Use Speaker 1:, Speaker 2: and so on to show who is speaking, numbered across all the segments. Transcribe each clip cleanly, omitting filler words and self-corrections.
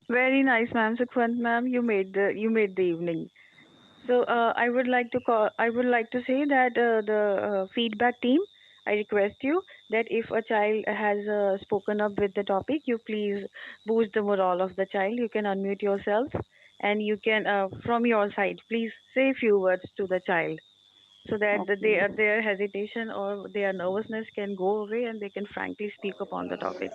Speaker 1: Very nice, ma'am. Sukhwant, ma'am, you made the evening. So I would like to call. I would like to say that the feedback team. I request you that if a child has spoken up with the topic, you please boost the morale of the child. You can unmute yourself, and you can from your side, please say few words to the child so that
Speaker 2: Okay.
Speaker 1: their hesitation or their nervousness can go away and they can frankly speak upon the topic.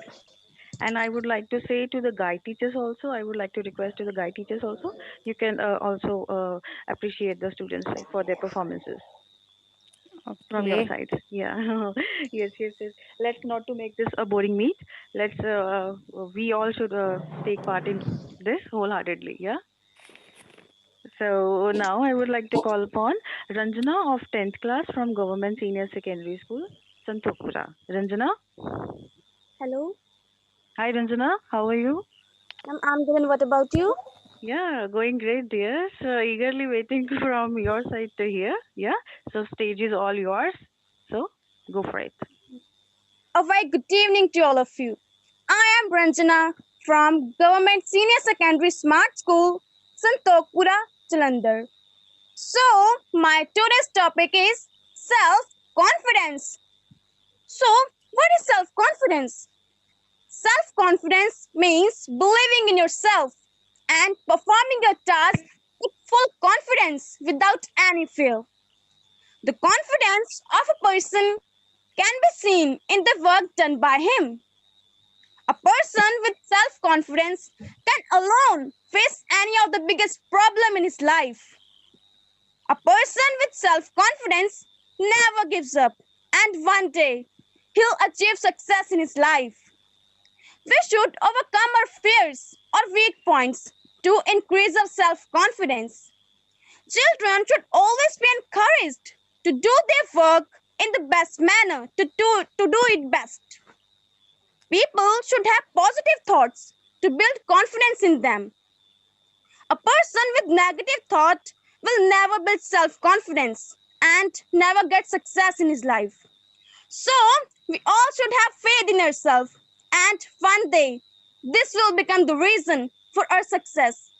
Speaker 1: And I would like to say to the guide teachers also, I would like to request to the guide teachers also, you can also appreciate the students like for their performances from your
Speaker 2: Okay.
Speaker 1: side. Yeah. Yes, yes, yes. Let's not to make this a boring meet. Let's we all should take part in this wholeheartedly. Yeah. So now I would like to call upon Ranjana of 10th class from Government Senior Secondary School, Santokpura. Ranjana?
Speaker 3: Hello,
Speaker 1: Hi Ranjana, how are you?
Speaker 3: I'm good. And what about you?
Speaker 1: Yeah, going great, dear. So eagerly waiting from your side to hear. Yeah. So stage is all yours. So go for it.
Speaker 3: A very good evening to all of you. I am Ranjana from Government Senior Secondary Smart School, Santokpura, Jalandhar. So, my today's topic is self confidence. So, what is self confidence? Self confidence means believing in yourself and performing your task with full confidence without any fear. The confidence of a person can be seen in the work done by him. A person with self confidence can alone face any of the biggest problem in his life. A person with self confidence never gives up and one day he'll achieve success in his life. We should overcome our fears or weak points to increase our self confidence. Children should always be encouraged to do their work in the best manner, to do it best. People should have positive thoughts to build confidence in them. A person with negative thought will never build self-confidence and never get success in his life. So, we all should have faith in ourselves and one day this will become the reason for our success.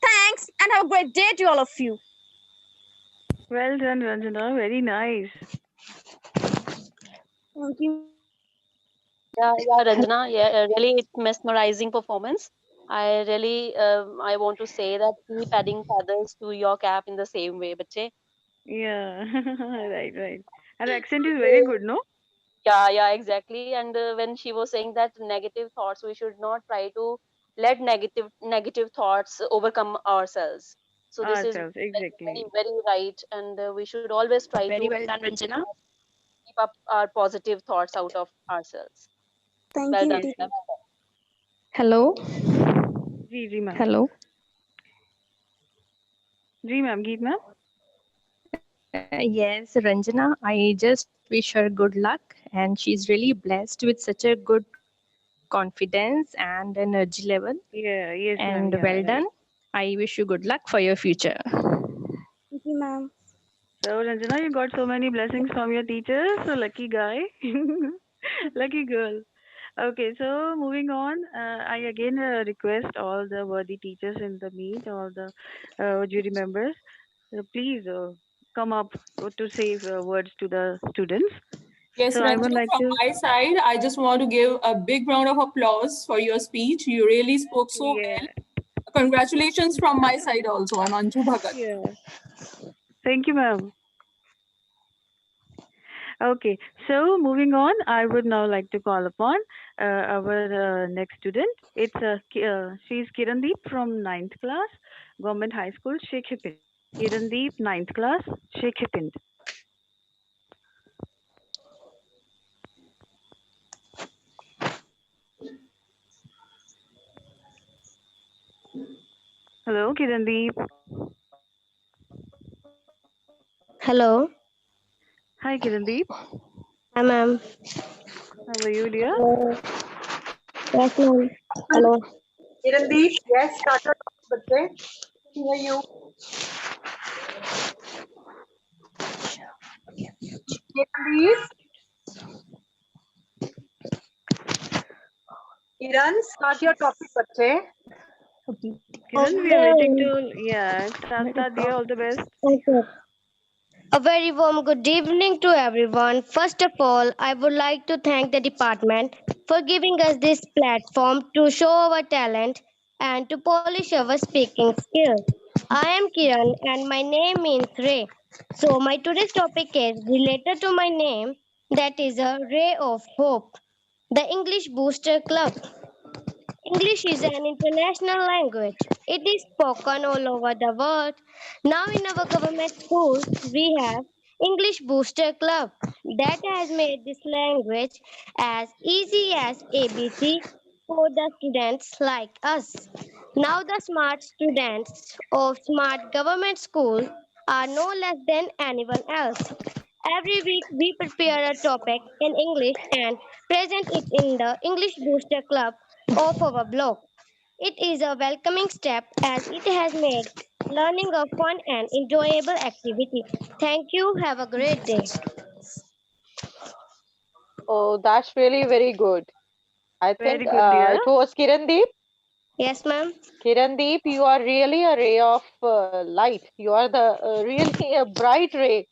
Speaker 3: Thanks and have a great day to all of you.
Speaker 1: Well done, Ranjana. Very nice.
Speaker 3: Thank you.
Speaker 4: Yeah, Ranjana. Yeah, really, it's mesmerizing performance. I want to say that keep adding feathers to your cap in the same way, bache.
Speaker 1: Yeah. Right, right. And the accent is very good, no?
Speaker 4: Yeah, exactly. And when she was saying that negative thoughts, we should not try to let negative thoughts overcome ourselves. So this is
Speaker 1: Ourselves,
Speaker 4: very right, and we should always try to
Speaker 2: Very well done, Ranjana.
Speaker 4: keep up our positive thoughts out of ourselves.
Speaker 3: Thank
Speaker 4: Well
Speaker 3: you,
Speaker 4: done,
Speaker 1: Yes,
Speaker 3: teacher.
Speaker 1: yes.
Speaker 4: Steph.
Speaker 5: Hello,
Speaker 1: जी जी ma'am.
Speaker 5: hello.
Speaker 1: जी ma'am, गीत ma'am.
Speaker 5: Yes, Ranjana, I just wish her good luck, and she's really blessed with such a good confidence and energy level.
Speaker 1: Yeah, yes ma'am.
Speaker 5: And
Speaker 1: Yeah,
Speaker 5: well
Speaker 1: right.
Speaker 5: done. I wish you good luck for your future.
Speaker 3: Thank you, ma'am.
Speaker 1: So Ranjana, you got so many blessings from your teachers. So lucky guy. Lucky girl. Okay, so moving on, I again request all the worthy teachers in the meet, all the jury members, please come up to say words to the students.
Speaker 6: Yes,
Speaker 1: So I would
Speaker 6: Ranjana,
Speaker 1: like
Speaker 6: from
Speaker 1: to,
Speaker 6: my side, I just want to give a big round of applause for your speech. You really spoke so
Speaker 1: yeah,
Speaker 6: well. Congratulations from my side also. I'm Anju Bhagat.
Speaker 1: yeah. Thank you, ma'am. Okay, so moving on, I would now like to call upon our next student. She's Kirandeep from ninth class, Government High School, Sheikh Hipind. Kirandeep, ninth class, Sheikh Hipind. Hello, Kirandeep.
Speaker 7: Hello.
Speaker 1: Hi, Kirandeep.
Speaker 7: Hi, ma'am.
Speaker 1: How are you, dear?
Speaker 7: Yes, ma'am. Hello.
Speaker 8: Kirandeep, yes, start your topic, बच्चे. Hear you. Kirandeep, Kiran, start your topic, बच्चे.
Speaker 1: Kiran, we are waiting to, yeah, start, dear, all the best.
Speaker 7: Okay. A very warm good evening to everyone. First of all, I would like to thank the department for giving us this platform to show our talent and to polish our speaking skills. I am Kiran and my name means ray. So my today's topic is related to my name, that is a ray of hope. The English Booster Club. English is an international language. It is spoken all over the world. Now in our government schools, we have English Booster Club that has made this language as easy as ABC for the students like us. Now the smart students of smart government schools are no less than anyone else. Every week we prepare a topic in English and present it in the English Booster Club of our blog. It is a welcoming step as it has made learning a fun and enjoyable activity. Thank you. Have a great day.
Speaker 8: Oh, that's really very good. I think
Speaker 1: Very good, dear.
Speaker 8: it was Kirandeep.
Speaker 7: Yes, ma'am.
Speaker 8: Kirandeep, you are really a ray of light. You are the really a bright ray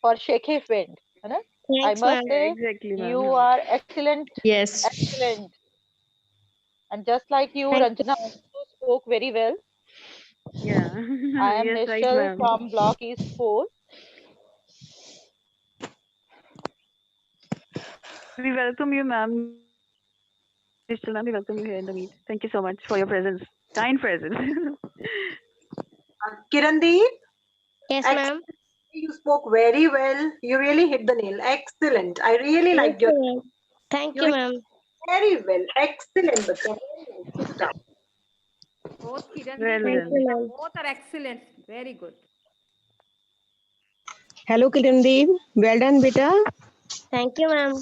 Speaker 8: for shaky wind. है ना? I
Speaker 7: Thanks,
Speaker 8: must
Speaker 7: ma'am.
Speaker 1: Yeah,
Speaker 8: say
Speaker 1: exactly,
Speaker 8: you
Speaker 1: ma'am.
Speaker 8: are excellent,
Speaker 5: Yes.
Speaker 8: excellent. And just like you,
Speaker 7: Thank
Speaker 8: Ranjana also spoke very well.
Speaker 1: Yeah,
Speaker 8: I am
Speaker 1: yes, right,
Speaker 8: Nishal
Speaker 1: ma'am.
Speaker 8: from Block East 4.
Speaker 1: We welcome you, ma'am. Nishal, ma'am, we welcome you here in the meet. Thank you so much for your presence, kind presence.
Speaker 8: Kirandeep,
Speaker 7: Yes, ma'am.
Speaker 8: excellent. You spoke very well. You really hit the nail. Excellent. I really
Speaker 7: Thank
Speaker 8: liked
Speaker 7: you,
Speaker 8: your.
Speaker 7: ma'am. Thank
Speaker 8: You
Speaker 7: you,
Speaker 8: hit
Speaker 7: ma'am.
Speaker 8: very well. Excellent, Bachcha. Very nice. Good job.
Speaker 2: Both Kirandeep
Speaker 1: Well
Speaker 2: and
Speaker 7: Thank
Speaker 1: done.
Speaker 7: you,
Speaker 2: Nishita,
Speaker 7: ma'am.
Speaker 2: both are excellent. Very good.
Speaker 9: Hello, Kirandeep. Well done, beta.
Speaker 7: Thank you, ma'am.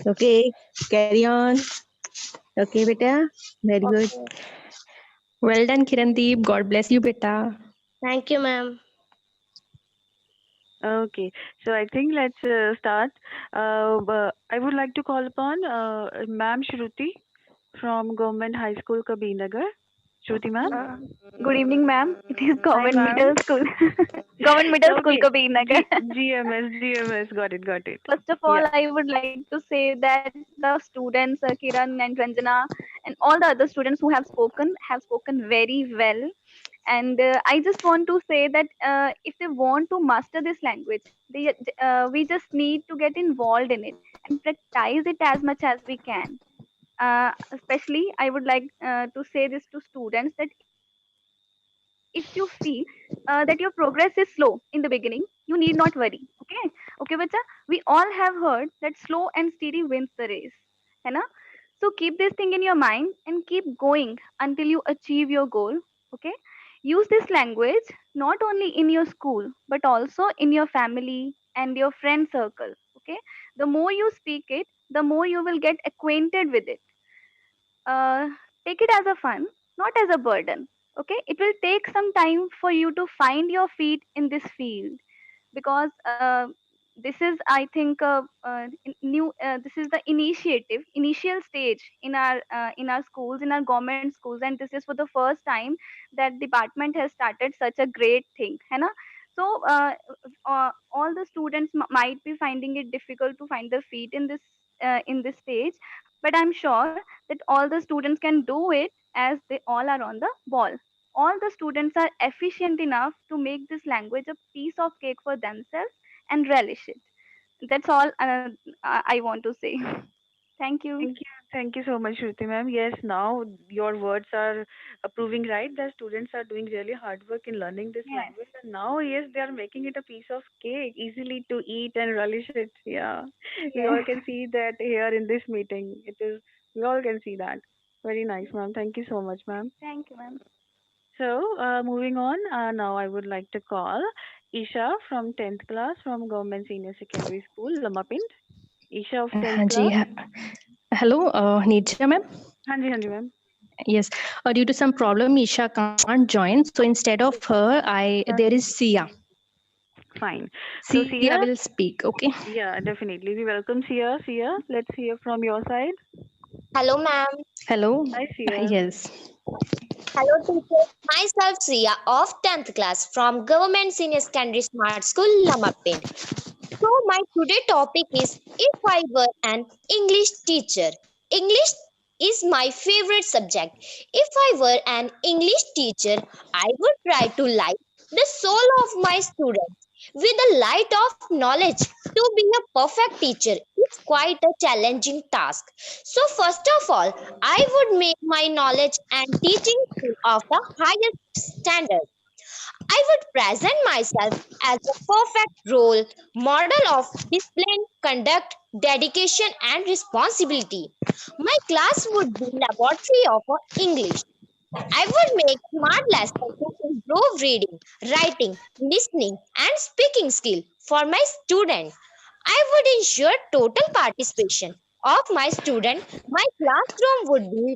Speaker 9: Okay, carry on. Okay, beta. Very good.
Speaker 7: Okay.
Speaker 5: Well done, Kirandeep. God bless you, beta.
Speaker 7: Thank you, ma'am.
Speaker 1: Okay, so I think let's start. I would like to call upon Ma'am Shruti from Government High School, Kabinagar. Shruti, ma'am.
Speaker 10: Good evening, ma'am. It is
Speaker 1: Hi,
Speaker 10: Government
Speaker 1: ma'am.
Speaker 10: Middle School. Government Middle School,
Speaker 1: Okay,
Speaker 10: Kabirnagar.
Speaker 1: GMS, got it, got it.
Speaker 10: First of all,
Speaker 1: Yeah.
Speaker 10: I would like to say that the students, Kiran and Ranjana, and all the other students who have spoken very well. And I just want to say that if they want to master this language, we just need to get involved in it and practice it as much as we can. Especially, I would like to say this to students that if you feel that your progress is slow in the beginning, you need not worry. Okay, bacha. We all have heard that slow and steady wins the race. है ना? So keep this thing in your mind and keep going until you achieve your goal. Okay. Use this language not only in your school but also in your family and your friend circle. Okay. The more you speak it, the more you will get acquainted with it. uh, Take it as a fun, not as a burden. Okay, it will take some time for you to find your feet in this field because this is, I think, new. This is the initial stage in our schools, in our government schools, and this is for the first time that department has started such a great thing, है ना? So all the students might be finding it difficult to find their feet in this stage, but I'm sure that all the students can do it as they all are on the ball. All the students are efficient enough to make this language a piece of cake for themselves and relish it. That's all I want to say. Thank you.
Speaker 1: Thank you so much, Shruti ma'am. Yes, now your words are proving right that students are doing really hard work in learning this
Speaker 10: Yes,
Speaker 1: language, and now yes, they are making it a piece of cake, easily to eat and relish it. Yeah, we all
Speaker 10: yes.
Speaker 1: can see that here in this meeting. It is, we all can see that. Very nice, ma'am. Thank you so much, ma'am.
Speaker 10: Thank you, ma'am.
Speaker 1: So, moving on, now I would like to call Isha from 10th class from Government Senior Secondary School, Lamapind. Isha of 10th
Speaker 5: हाँ जी
Speaker 1: class.
Speaker 5: hello Neerja ma'am.
Speaker 1: हाँ जी, ma'am.
Speaker 5: Yes, due to some problem Isha can't join, so instead of her there is Sia.
Speaker 1: Fine. So,
Speaker 5: Sia
Speaker 1: Sia,
Speaker 5: will speak. Okay.
Speaker 1: yeah, definitely. We welcome Sia. Sia, let's hear from your side.
Speaker 7: Hello, ma'am.
Speaker 5: Hello.
Speaker 1: Hi, Sia.
Speaker 5: Yes.
Speaker 11: Hello teachers, myself Sia of 10th class from Government Senior Secondary Smart School, Lamapin. So my today topic is if I were an English teacher. English is my favorite subject. If I were an English teacher, I would try to light the soul of my students with the light of knowledge. To be a perfect teacher is quite a challenging task. So first of all, I would make my knowledge and teaching of the highest standard. I would present myself as a perfect role model of discipline, conduct, dedication, and responsibility. My class would be laboratory of English. I would make smart lessons to improve reading, writing, listening, and speaking skill for my students. I would ensure total participation of my student. My classroom would be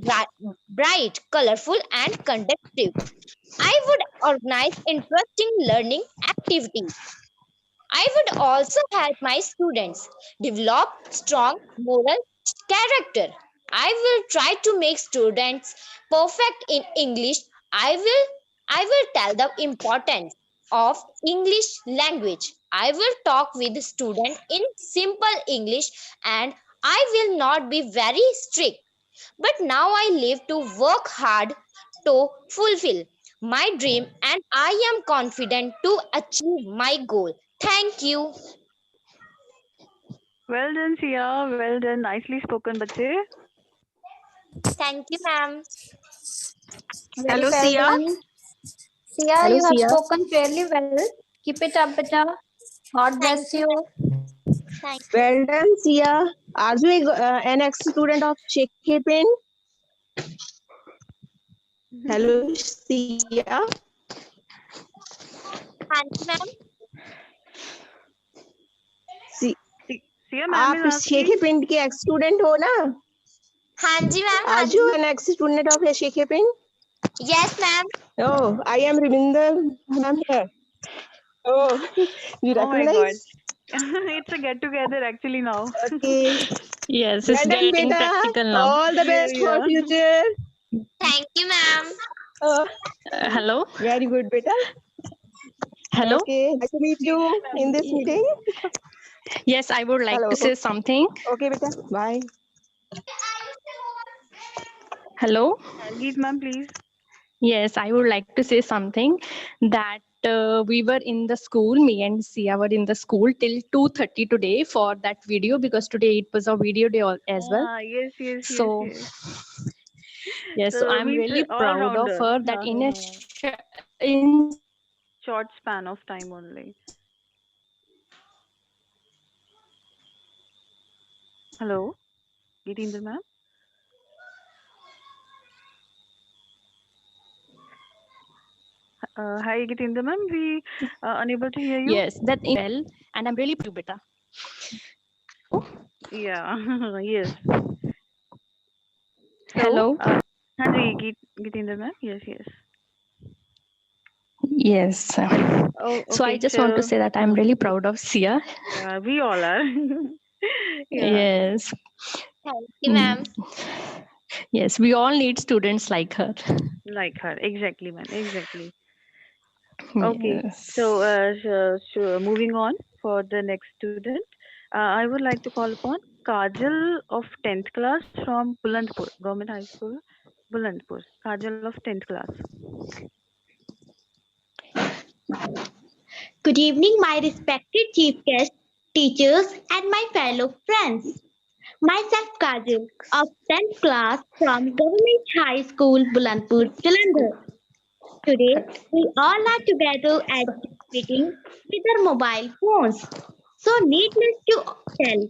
Speaker 11: bright, colorful, and conducive. I would organize interesting learning activities. I would also help my students develop strong moral character. I will try to make students perfect in English. I will tell the importance of English language. I will talk with students in simple English and I will not be very strict. But now I live to work hard to fulfill my dream and I am confident to achieve my goal. Thank you.
Speaker 1: Well done, Sia. Well done. Nicely spoken, bache.
Speaker 11: Thank you, ma'am.
Speaker 2: Very
Speaker 9: Hello,
Speaker 2: well
Speaker 9: Sia.
Speaker 2: done. Sia,
Speaker 9: Hello,
Speaker 2: you have
Speaker 9: Sia.
Speaker 2: spoken fairly well. Keep it up, beta. God
Speaker 11: Thank
Speaker 2: bless you.
Speaker 11: Thank
Speaker 9: Well done, Sia. Are you an ex-student of Shekhe? Hello, Sia.
Speaker 11: Thank you, ma'am.
Speaker 9: C-
Speaker 1: Sia, ma'am is
Speaker 9: आप
Speaker 1: asking.
Speaker 9: शेखे पिंड के x student हो ना?
Speaker 11: हाँ जी ma'am. हाँ
Speaker 9: Are
Speaker 11: जी.
Speaker 9: you an ex student of Shekhe Pind?
Speaker 11: Yes, ma'am.
Speaker 9: Oh, I am Ravinder. Ma'am here. Oh, you
Speaker 1: Oh my God.
Speaker 9: recognize?
Speaker 1: It's a get together actually now.
Speaker 9: Okay.
Speaker 5: Yes,
Speaker 9: Well
Speaker 5: it's
Speaker 9: done,
Speaker 5: getting
Speaker 9: beta.
Speaker 5: practical now.
Speaker 9: All the best for
Speaker 1: Yeah.
Speaker 9: future.
Speaker 11: Thank you, ma'am.
Speaker 9: Oh,
Speaker 5: Hello?
Speaker 9: very good, beta.
Speaker 5: Hello?
Speaker 9: Okay, nice to meet you in this meeting.
Speaker 5: Yes, I would like
Speaker 9: Hello.
Speaker 5: to say something.
Speaker 9: Okay, beta. Bye.
Speaker 5: Hello?
Speaker 1: Geet, ma'am, please.
Speaker 5: Yes, I would like to say something that we were in the school, me and Sia were in the school till 2:30 today for that video because today it was a video day as well.
Speaker 1: Yes, yes, yes,
Speaker 5: So,
Speaker 1: yes.
Speaker 5: yes, so
Speaker 1: So
Speaker 5: I'm
Speaker 1: means
Speaker 5: really
Speaker 1: all
Speaker 5: proud of
Speaker 1: rounder.
Speaker 5: her that in a in
Speaker 1: Short span of time only. Hello, Geetinder ma'am. Hi, Geetinder ma'am. We are unable to hear you.
Speaker 5: yes, that well, and I'm really proud, beta.
Speaker 1: Yeah. Yes. So,
Speaker 5: Hello.
Speaker 1: Hanji, Geetinder ma'am. Yes, yes.
Speaker 5: Yes.
Speaker 1: Oh,
Speaker 5: So I
Speaker 1: okay.
Speaker 5: just want to say that I'm really proud of Sia.
Speaker 1: Yeah, we all are. Yeah.
Speaker 5: Yes.
Speaker 11: Thank you, ma'am.
Speaker 5: Yes, we all need students like her.
Speaker 1: Like her. Exactly, ma'am. Exactly. Okay.
Speaker 5: Yes.
Speaker 1: So, moving on for the next student, I would like to call upon Kajal of 10th class from Bulandpur, Government High School, Bulandpur. Kajal of 10th class.
Speaker 12: Good evening, my respected chief guests, teachers, and my fellow friends. Myself Kajal of 10th class from Government High School, Bulandpur, Jalandhar. Today, we all are together at this meeting with our mobile phones. So, needless to tell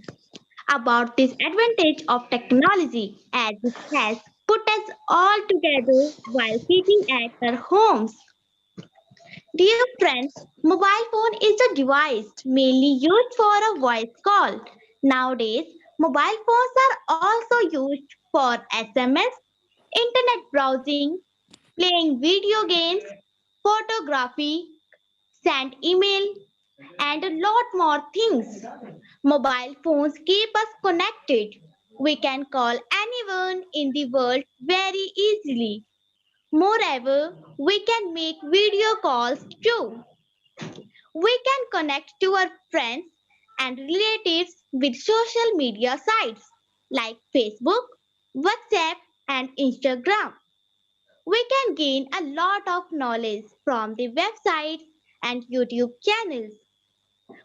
Speaker 12: about this advantage of technology as it has put us all together while sitting at our homes. Dear friends, mobile phone is a device mainly used for a voice call. Nowadays, mobile phones are also used for SMS, internet browsing, playing video games, photography, send email, and a lot more things. Mobile phones keep us connected. We can call anyone in the world very easily. Moreover, we can make video calls too. We can connect to our friends and relatives with social media sites like Facebook, WhatsApp, and Instagram. We can gain a lot of knowledge from the websites and YouTube channels.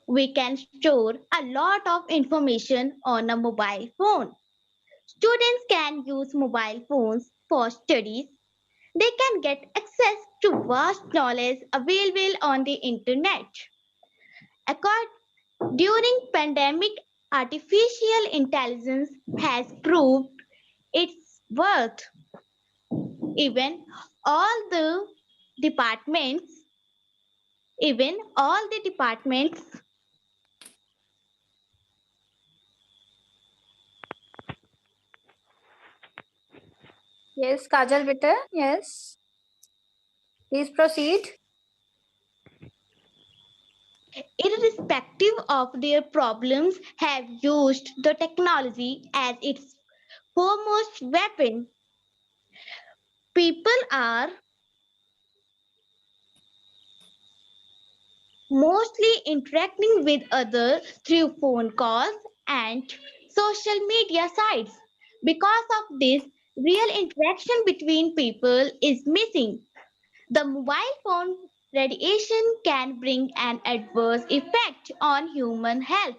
Speaker 12: We can store a lot of information on a mobile phone. Students can use mobile phones for studies. They can get access to vast knowledge available on the internet. During pandemic, artificial intelligence has proved its worth. Even all the departments, even all the departments
Speaker 2: Yes, Kajal beta. Yes. Please proceed.
Speaker 12: irrespective of their problems, have used the technology as its foremost weapon. People are mostly interacting with others through phone calls and social media sites. Because of this, real interaction between people is missing. The mobile phone radiation can bring an adverse effect on human health.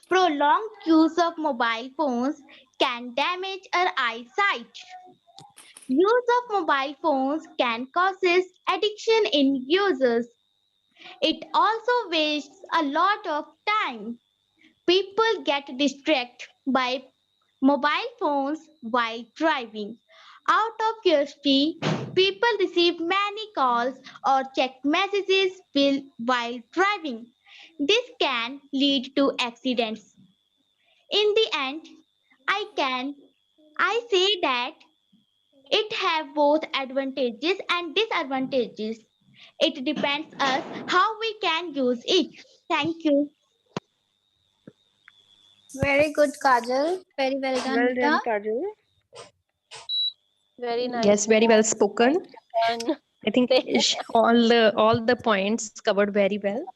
Speaker 12: Prolonged use of mobile phones can damage our eyesight. Use of mobile phones can cause addiction in users. It also wastes a lot of time. People get distracted by mobile phones while driving. Out of curiosity, people receive many calls or check messages while driving. This can lead to accidents. In the end, I say that it have both advantages and disadvantages. It depends us how we can use it. Thank you.
Speaker 2: Very good, Kajal. Very well done,
Speaker 1: Well
Speaker 2: beta.
Speaker 1: done, Kajal.
Speaker 4: Very
Speaker 5: Yes,
Speaker 4: nicely
Speaker 5: very well
Speaker 4: done.
Speaker 5: spoken.
Speaker 4: Nicely
Speaker 5: I think
Speaker 4: done.
Speaker 5: all the points covered very well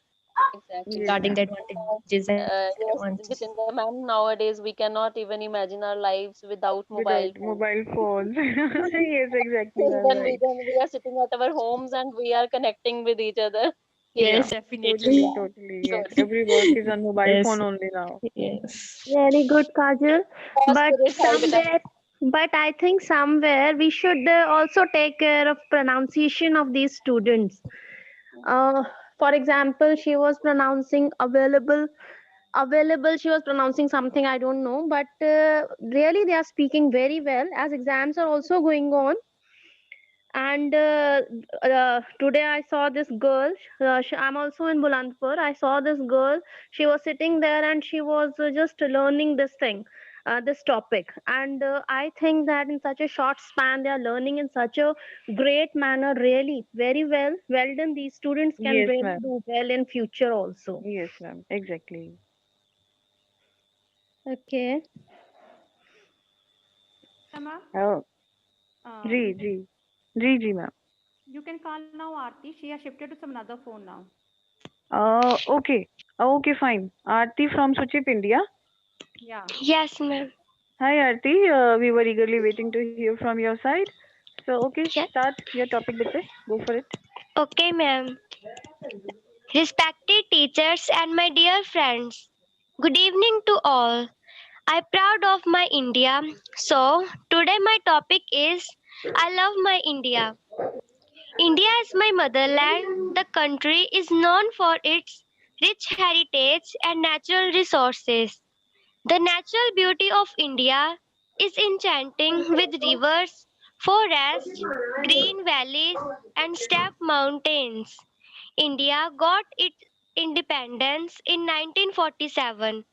Speaker 4: Exactly.
Speaker 1: Yes,
Speaker 5: regarding the
Speaker 1: ma'am.
Speaker 5: advantages and
Speaker 4: Yes,
Speaker 5: disadvantages.
Speaker 4: Jitendra ma'am, nowadays we cannot even imagine our lives without
Speaker 1: Without
Speaker 4: mobile phones.
Speaker 1: mobile phones. Yes, exactly, ma'am,
Speaker 4: Even
Speaker 1: right.
Speaker 4: we are sitting at our homes and we are connecting with each other.
Speaker 1: Yeah,
Speaker 5: Yes,
Speaker 1: totally,
Speaker 5: definitely.
Speaker 4: Yeah,
Speaker 1: totally. Yes,
Speaker 4: good.
Speaker 1: every work is on mobile
Speaker 5: Yes,
Speaker 1: phone only now.
Speaker 5: yes.
Speaker 7: Very good, Kajal. But
Speaker 4: Spirit, hi beta.
Speaker 7: somewhere, but I think somewhere we should also take care of pronunciation of these students. Uh, for example, she was pronouncing available. She was pronouncing something I don't know, but really they are speaking very well. As exams are also going on, and today I saw this girl. I'm also in Bulandpur. I saw this girl. She was sitting there and she was just learning this thing, this topic. And I think that in such a short span, they are learning in such a great manner. Really, very well. Well done. These students can
Speaker 1: Yes,
Speaker 7: really
Speaker 1: ma'am.
Speaker 7: do well in future also.
Speaker 1: Yes, ma'am. Exactly.
Speaker 7: Okay.
Speaker 13: Ma'am,
Speaker 1: Oh,
Speaker 13: you
Speaker 1: G,
Speaker 13: can
Speaker 1: G. G, G, ma'am.
Speaker 13: call now Aarti. She has shifted to some another phone now.
Speaker 1: Okay. Okay, fine. Aarti from Suchip, India.
Speaker 13: Yeah.
Speaker 7: Yes, ma'am.
Speaker 1: Hi, Aarti. We were eagerly waiting to hear from your side. So, okay,
Speaker 7: Yes.
Speaker 1: start your topic, Bitte. Go for it.
Speaker 7: Okay, ma'am. Respected teachers and my dear friends, good evening to all. I'm proud of my India. So, today my topic is I love my India. India is my motherland. The country is known for its rich heritage and natural resources. The natural beauty of India is enchanting with rivers, forests, green valleys, and steppe mountains. India got its independence in 1947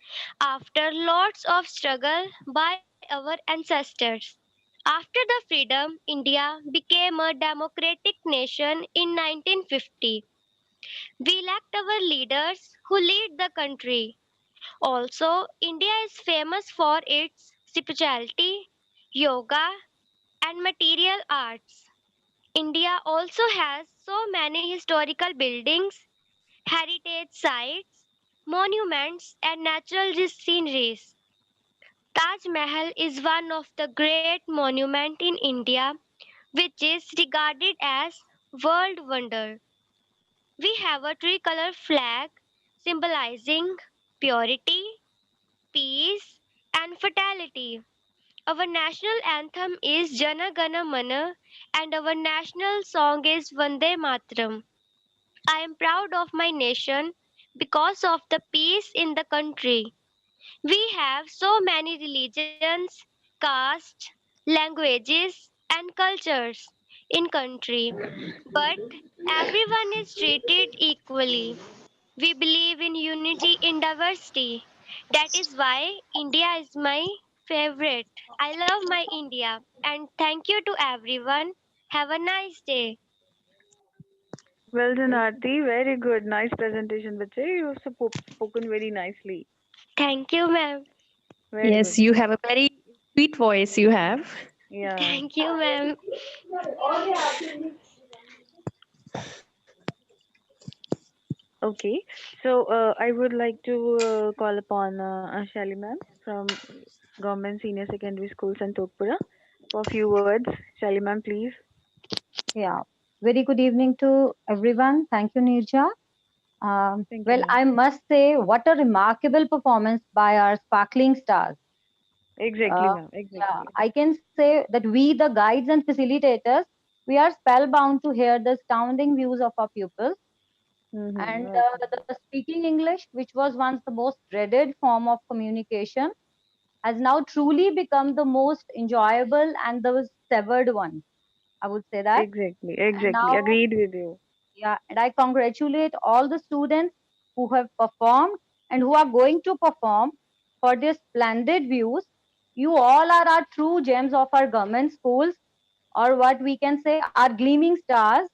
Speaker 7: after lots of struggle by our ancestors. After the freedom, India became a democratic nation in 1950. We elect our leaders who lead the country. Also, India is famous for its spirituality, yoga, and material arts. India also has so many historical buildings, heritage sites, monuments, and natural sceneries. Taj Mahal is one of the great monuments in India, which is regarded as world wonder. We have a tricolor flag symbolizing purity, peace, and fatality. Our national anthem is Jana Gana Mana and our national song is Vande Mataram. I am proud of my nation because of the peace in the country. We have so many religions, castes, languages, and cultures in country, but everyone is treated equally. We believe in unity in diversity. That is why India is my favorite. I love my India and thank you to everyone. Have a nice day.
Speaker 1: Well done, Aarti. Very good. Nice presentation, bache. You have spoken very nicely.
Speaker 7: Thank you, ma'am.
Speaker 1: Very
Speaker 5: Yes,
Speaker 1: good.
Speaker 5: you have a very sweet voice. You have.
Speaker 1: Yeah.
Speaker 7: Thank you, ma'am.
Speaker 1: Okay. So I would like to call upon Shali ma'am from Government Senior Secondary School, Santokpura, for a few words. Shali ma'am, please.
Speaker 14: Yeah, very good evening to everyone. Thank you, Nirja.
Speaker 1: Thank you,
Speaker 14: Well,
Speaker 1: ma'am.
Speaker 14: I must say, what a remarkable performance by our sparkling stars.
Speaker 1: Exactly,
Speaker 14: Uh,
Speaker 1: ma'am.
Speaker 14: yeah,
Speaker 1: Exactly.
Speaker 14: I can say that we, the guides and facilitators, we are spellbound to hear the astounding views of our pupils.
Speaker 1: Mm-hmm.
Speaker 14: And
Speaker 1: Okay.
Speaker 14: the speaking English, which was once the most dreaded form of communication, has now truly become the most enjoyable and the severed one. I would say that.
Speaker 1: Exactly.
Speaker 14: And
Speaker 1: Exactly.
Speaker 14: now,
Speaker 1: Agreed with you.
Speaker 14: yeah, and I congratulate all the students who have performed and who are going to perform for their splendid views. You all are our true gems of our government schools, or what we can say, our gleaming stars.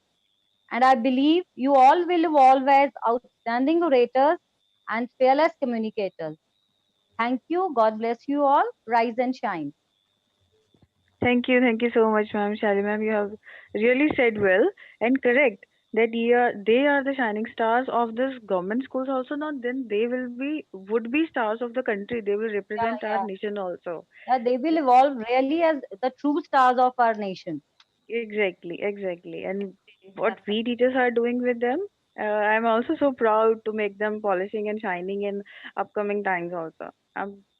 Speaker 14: And I believe you all will evolve as outstanding orators and fearless communicators. Thank you. God bless you all. Rise and shine.
Speaker 1: Thank you. Thank you so much, ma'am. Shali ma'am, you have really said well and correct that they are the shining stars of this government schools also. Not then they will be would be stars of the country. They will
Speaker 14: Yeah,
Speaker 1: represent our
Speaker 14: yeah.
Speaker 1: nation also.
Speaker 14: Yeah, they will evolve really as the true stars of our nation.
Speaker 1: Exactly, exactly. And what
Speaker 14: Yeah.
Speaker 1: we teachers are doing with them, I'm also so proud to make them polishing and shining in upcoming times also.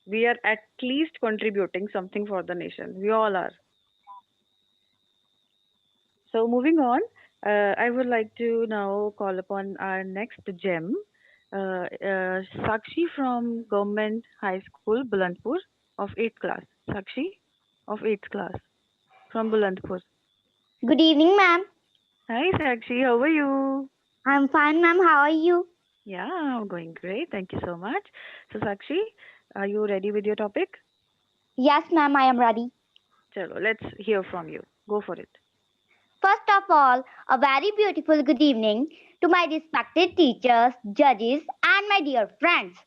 Speaker 1: We are at least contributing something for the nation. We all are. So moving on, I would like to now call upon our next gem, Sakshi from Government High School, Bulandpur, of 8th class. Sakshi, of 8th class, from Bulandpur.
Speaker 12: Good evening, ma'am.
Speaker 1: Hi Sakshi, how are you?
Speaker 12: I'm fine, ma'am. How are you?
Speaker 1: Yeah, I'm going great. Thank you so much. So, Sakshi, are you ready with your topic?
Speaker 12: Yes, ma'am, I am ready.
Speaker 1: Chalo, let's hear from you. Go for it.
Speaker 12: First of all, a very beautiful good evening to my respected teachers, judges, and my dear friends.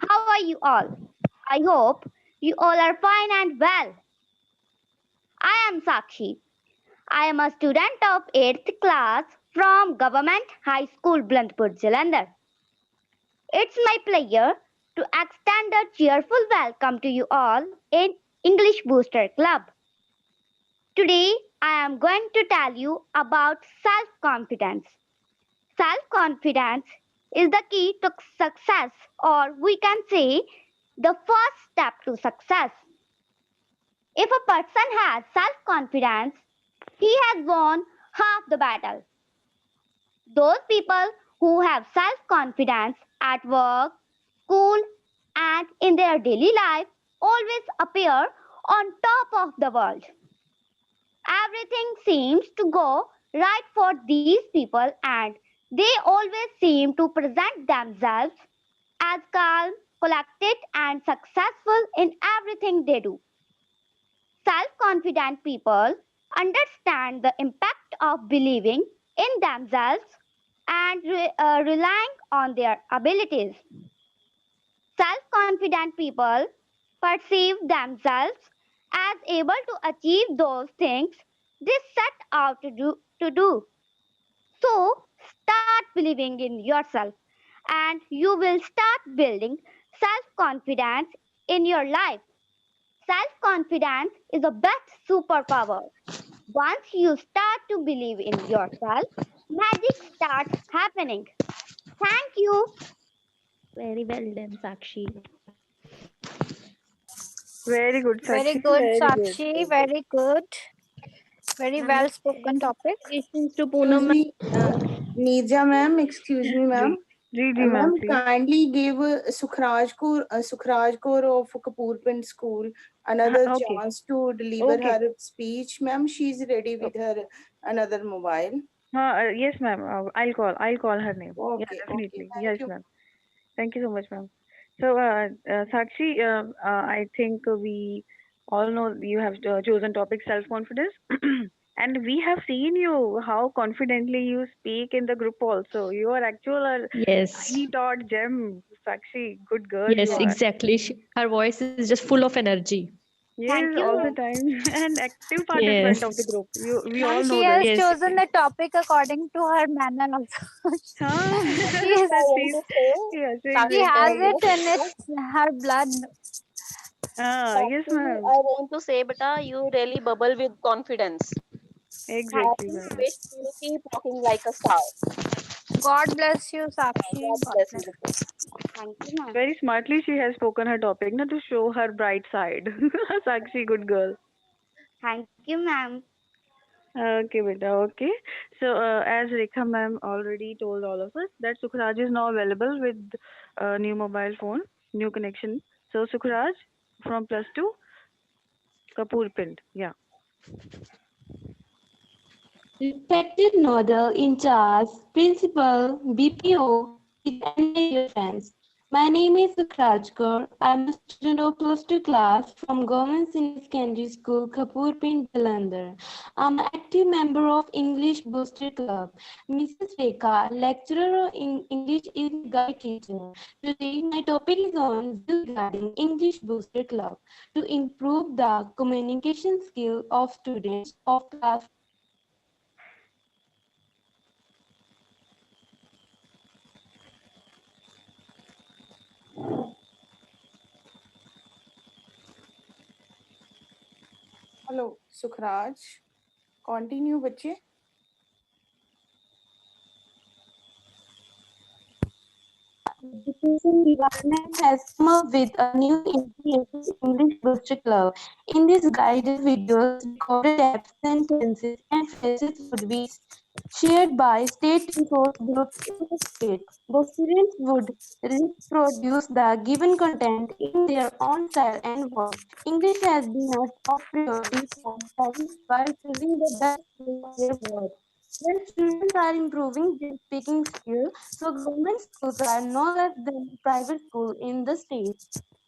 Speaker 12: How are you all? I hope you all are fine and well. I am Sakshi. I am a student of 8th class from Government High School, Blandpur, Jalandhar. It's my pleasure to extend a cheerful welcome to you all in English Booster Club. Today, I am going to tell you about self confidence. Self confidence is the key to success, or we can say the first step to success. If a person has self confidence, he has won half the battle. Those people who have self confidence at work, school, and in their daily life always appear on top of the world. Everything seems to go right for these people, and they always seem to present themselves as calm, collected, and successful in everything they do. Self confident people understand the impact of believing in themselves and relying on their abilities. Self confident people perceive themselves as able to achieve those things
Speaker 15: they set out to do. So start believing in yourself and you will start building self confidence in your life. Self confidence is the best superpower. Once you start to believe in yourself, magic starts happening. Thank you.
Speaker 2: Very well done, Sakshi.
Speaker 1: Very good,
Speaker 2: Very
Speaker 1: Sakshi.
Speaker 2: good,
Speaker 1: Very good.
Speaker 2: Sakshi. Very good. Very well spoken topic.
Speaker 5: Congratulations to
Speaker 9: Excuse
Speaker 5: Poonam.
Speaker 9: me, Neerja ma'am, excuse me,
Speaker 1: जी
Speaker 9: ma'am.
Speaker 1: जी जी ma'am
Speaker 9: Ma'am,
Speaker 1: please.
Speaker 9: kindly give Sukhraj Kaur of Kapurpin School another
Speaker 1: Okay.
Speaker 9: chance to deliver
Speaker 1: Okay.
Speaker 9: her speech. Ma'am, she's ready with her another mobile.
Speaker 1: Yes, ma'am. I'll call her name. Yeah,
Speaker 9: Okay,
Speaker 1: definitely.
Speaker 9: thank
Speaker 1: Yes,
Speaker 9: you.
Speaker 1: ma'am. Thank you so much, ma'am. So, Sakshi, I think we all know you have chosen topic self-confidence, and we have seen you how confidently you speak in the group also. You are actual
Speaker 5: Yes.
Speaker 1: tiny tot gem, Sakshi. Good girl you
Speaker 5: Yes,
Speaker 1: are.
Speaker 5: exactly. Her voice is just full of energy.
Speaker 1: Yes,
Speaker 15: Thank
Speaker 1: all the
Speaker 15: you.
Speaker 1: time, and active participant of the
Speaker 5: Yes.
Speaker 1: group. We
Speaker 2: Ma'am,
Speaker 1: all
Speaker 2: she
Speaker 1: know this.
Speaker 2: has
Speaker 5: Yes.
Speaker 2: chosen the topic according to her manner also.
Speaker 1: Huh?
Speaker 2: she is,
Speaker 4: I want
Speaker 1: She's
Speaker 4: to say,
Speaker 1: yes,
Speaker 2: she has
Speaker 1: exactly.
Speaker 2: it in
Speaker 4: yes,
Speaker 2: its her blood.
Speaker 1: Yes,
Speaker 4: Sakshi,
Speaker 1: ma'am.
Speaker 4: I want to say, beta, you really bubble with confidence. I
Speaker 1: Exactly,
Speaker 4: really
Speaker 1: ma'am.
Speaker 4: wish you keep rocking like a star.
Speaker 2: God bless you, Sakshi.
Speaker 4: God
Speaker 2: God
Speaker 4: bless you,
Speaker 2: bless.
Speaker 4: beta.
Speaker 15: Thank you, ma'am.
Speaker 1: Very smartly, she has spoken her topic, na, to show her bright side. Sakshi, good girl.
Speaker 15: Thank you, ma'am.
Speaker 1: Okay, beta. Okay. So, as Rekha ma'am already told all of us, that Sukhraj is now available with new mobile phone, new connection. So, Sukhraj from plus two, Kapoor Pind. Yeah.
Speaker 16: Respected Nodal in charge, Principal, BPO, and my dear friends. My name is Sukraj Kaur. I am a student of plus 2 class from Government Senior Secondary School, Kapurpin, Jalandhar. I am an active member of English Booster Club. Mrs. Rekha, lecturer in English, is my guide teacher. Today, my topic is on views regarding English Booster Club to improve the communication skill of students of class.
Speaker 9: Hello, Sukhraj. Continue, बच्चे.
Speaker 16: Education Department has come up with a new initiative, English Booster Club. In this guided videos, recorded apps, sentences, and phrases would be shared by state resource groups in the state. The students would reproduce the given content in their own style and voice. English has been a top priority for parents while choosing the best use of their words. When students are improving their speaking skills, so government schools are no less than private schools in the state.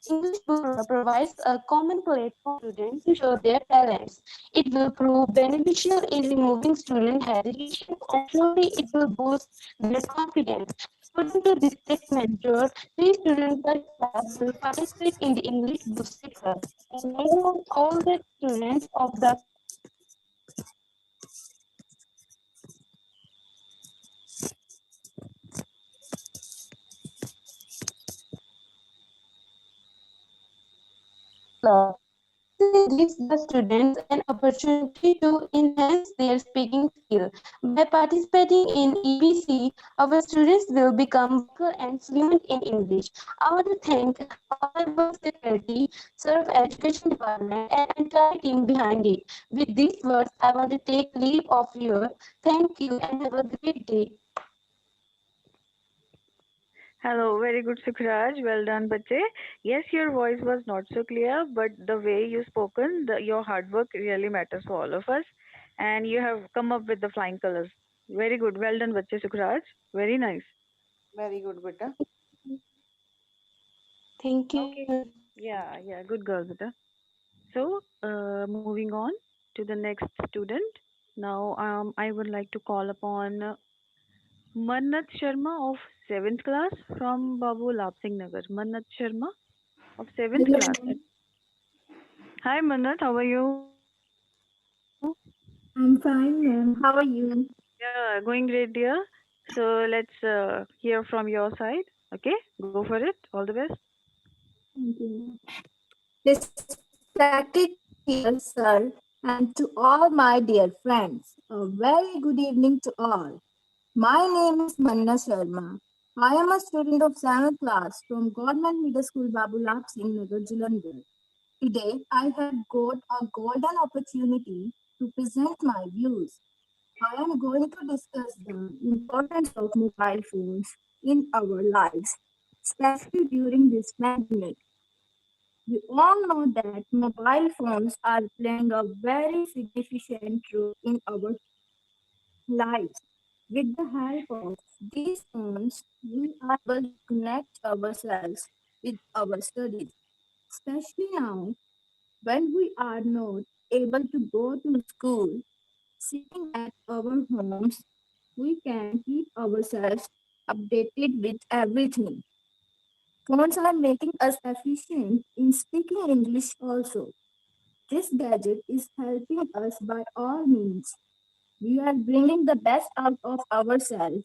Speaker 16: English Book Club provides a common platform for students to show their talents. It will prove beneficial in removing student hesitation and surely it will boost their confidence. According to the state manager, 3 students per class will participate in the English Booster Club. And among all the students of the club. This gives the students an opportunity to enhance their speaking skill. By participating in EBC, our students will become vocal and fluent in English. I want to thank Honorable Secretary, Serve Education Department, and entire team behind it. With these words, I want to take leave of you. Thank you and have a great day.
Speaker 1: Hello, very good, Sukhraj. Well done, bache. Yes, your voice was not so clear, but the way you spoken, your hard work really matters for all of us, and you have come up with the flying colors. Very good. Well done, bache, Sukhraj. Very nice.
Speaker 9: Very good, beta.
Speaker 16: Thank
Speaker 1: Okay.
Speaker 16: you.
Speaker 1: Yeah, good girl, beta. So, moving on to the next student. Now, I would like to call upon Mannat Sharma of 7th class from Babu Lap Singh Nagar. Mannat Sharma of 7th class. Hi, Mannat. How are you?
Speaker 17: I'm fine, ma'am. How are you?
Speaker 1: Yeah, going great, dear. So let's hear from your side. Okay, go for it. All the best.
Speaker 17: Thank you, ma'am. Respected teachers, sir, and to all my dear friends, a very good evening to all. My name is Manna Sharma. I am a student of 7th class from Government Middle School Babulap Singh Nagar, Jalandhar. Today, I have got a golden opportunity to present my views. I am going to discuss the importance of mobile phones in our lives, especially during this pandemic. We all know that mobile phones are playing a very significant role in our lives. With the help of these phones, we are able to connect ourselves with our studies, especially now when we are not able to go to school. Sitting at our homes, we can keep ourselves updated with everything. Phones are making us efficient in speaking English also. This gadget is helping us by all means. We are bringing the best out of ourselves.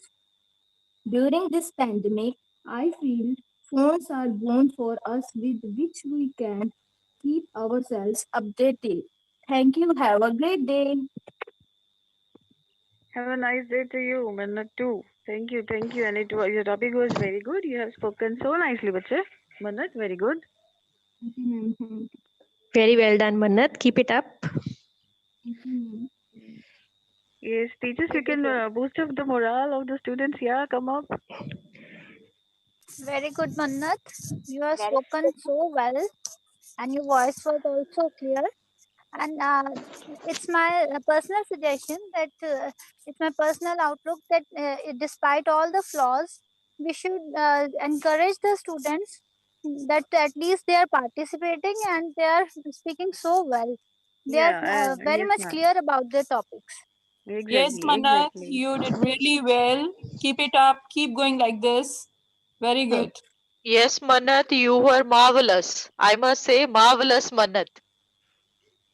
Speaker 17: During this pandemic, I feel phones are born for us with which we can keep ourselves updated. Thank you. Have a great day.
Speaker 1: Have a nice day to you, Manna too. Thank you, thank you. And your topic was very good. You have spoken so nicely, bache. Manna, very good.
Speaker 17: Thank you, ma'am. Thank you.
Speaker 5: Very well done, Mannat. Keep it up.
Speaker 17: Thank you, ma'am.
Speaker 1: Yes, teachers, you can boost up the morale of the students. Yeah, come up.
Speaker 2: Very good, Mannat. You have spoken so well, and your voice was also clear. And it's my personal suggestion that it's my personal outlook that despite all the flaws, we should encourage the students that at least they are participating and they are speaking so well. They are
Speaker 1: Yeah,
Speaker 2: very
Speaker 1: yes,
Speaker 2: much
Speaker 1: ma'am.
Speaker 2: clear about their topics.
Speaker 6: Yes,
Speaker 1: Exactly,
Speaker 6: Manat,
Speaker 1: exactly.
Speaker 6: you did really well. Keep it up. Keep going like this. Very good.
Speaker 8: Yes, Manat, you were marvelous. I must say, marvelous, Manat.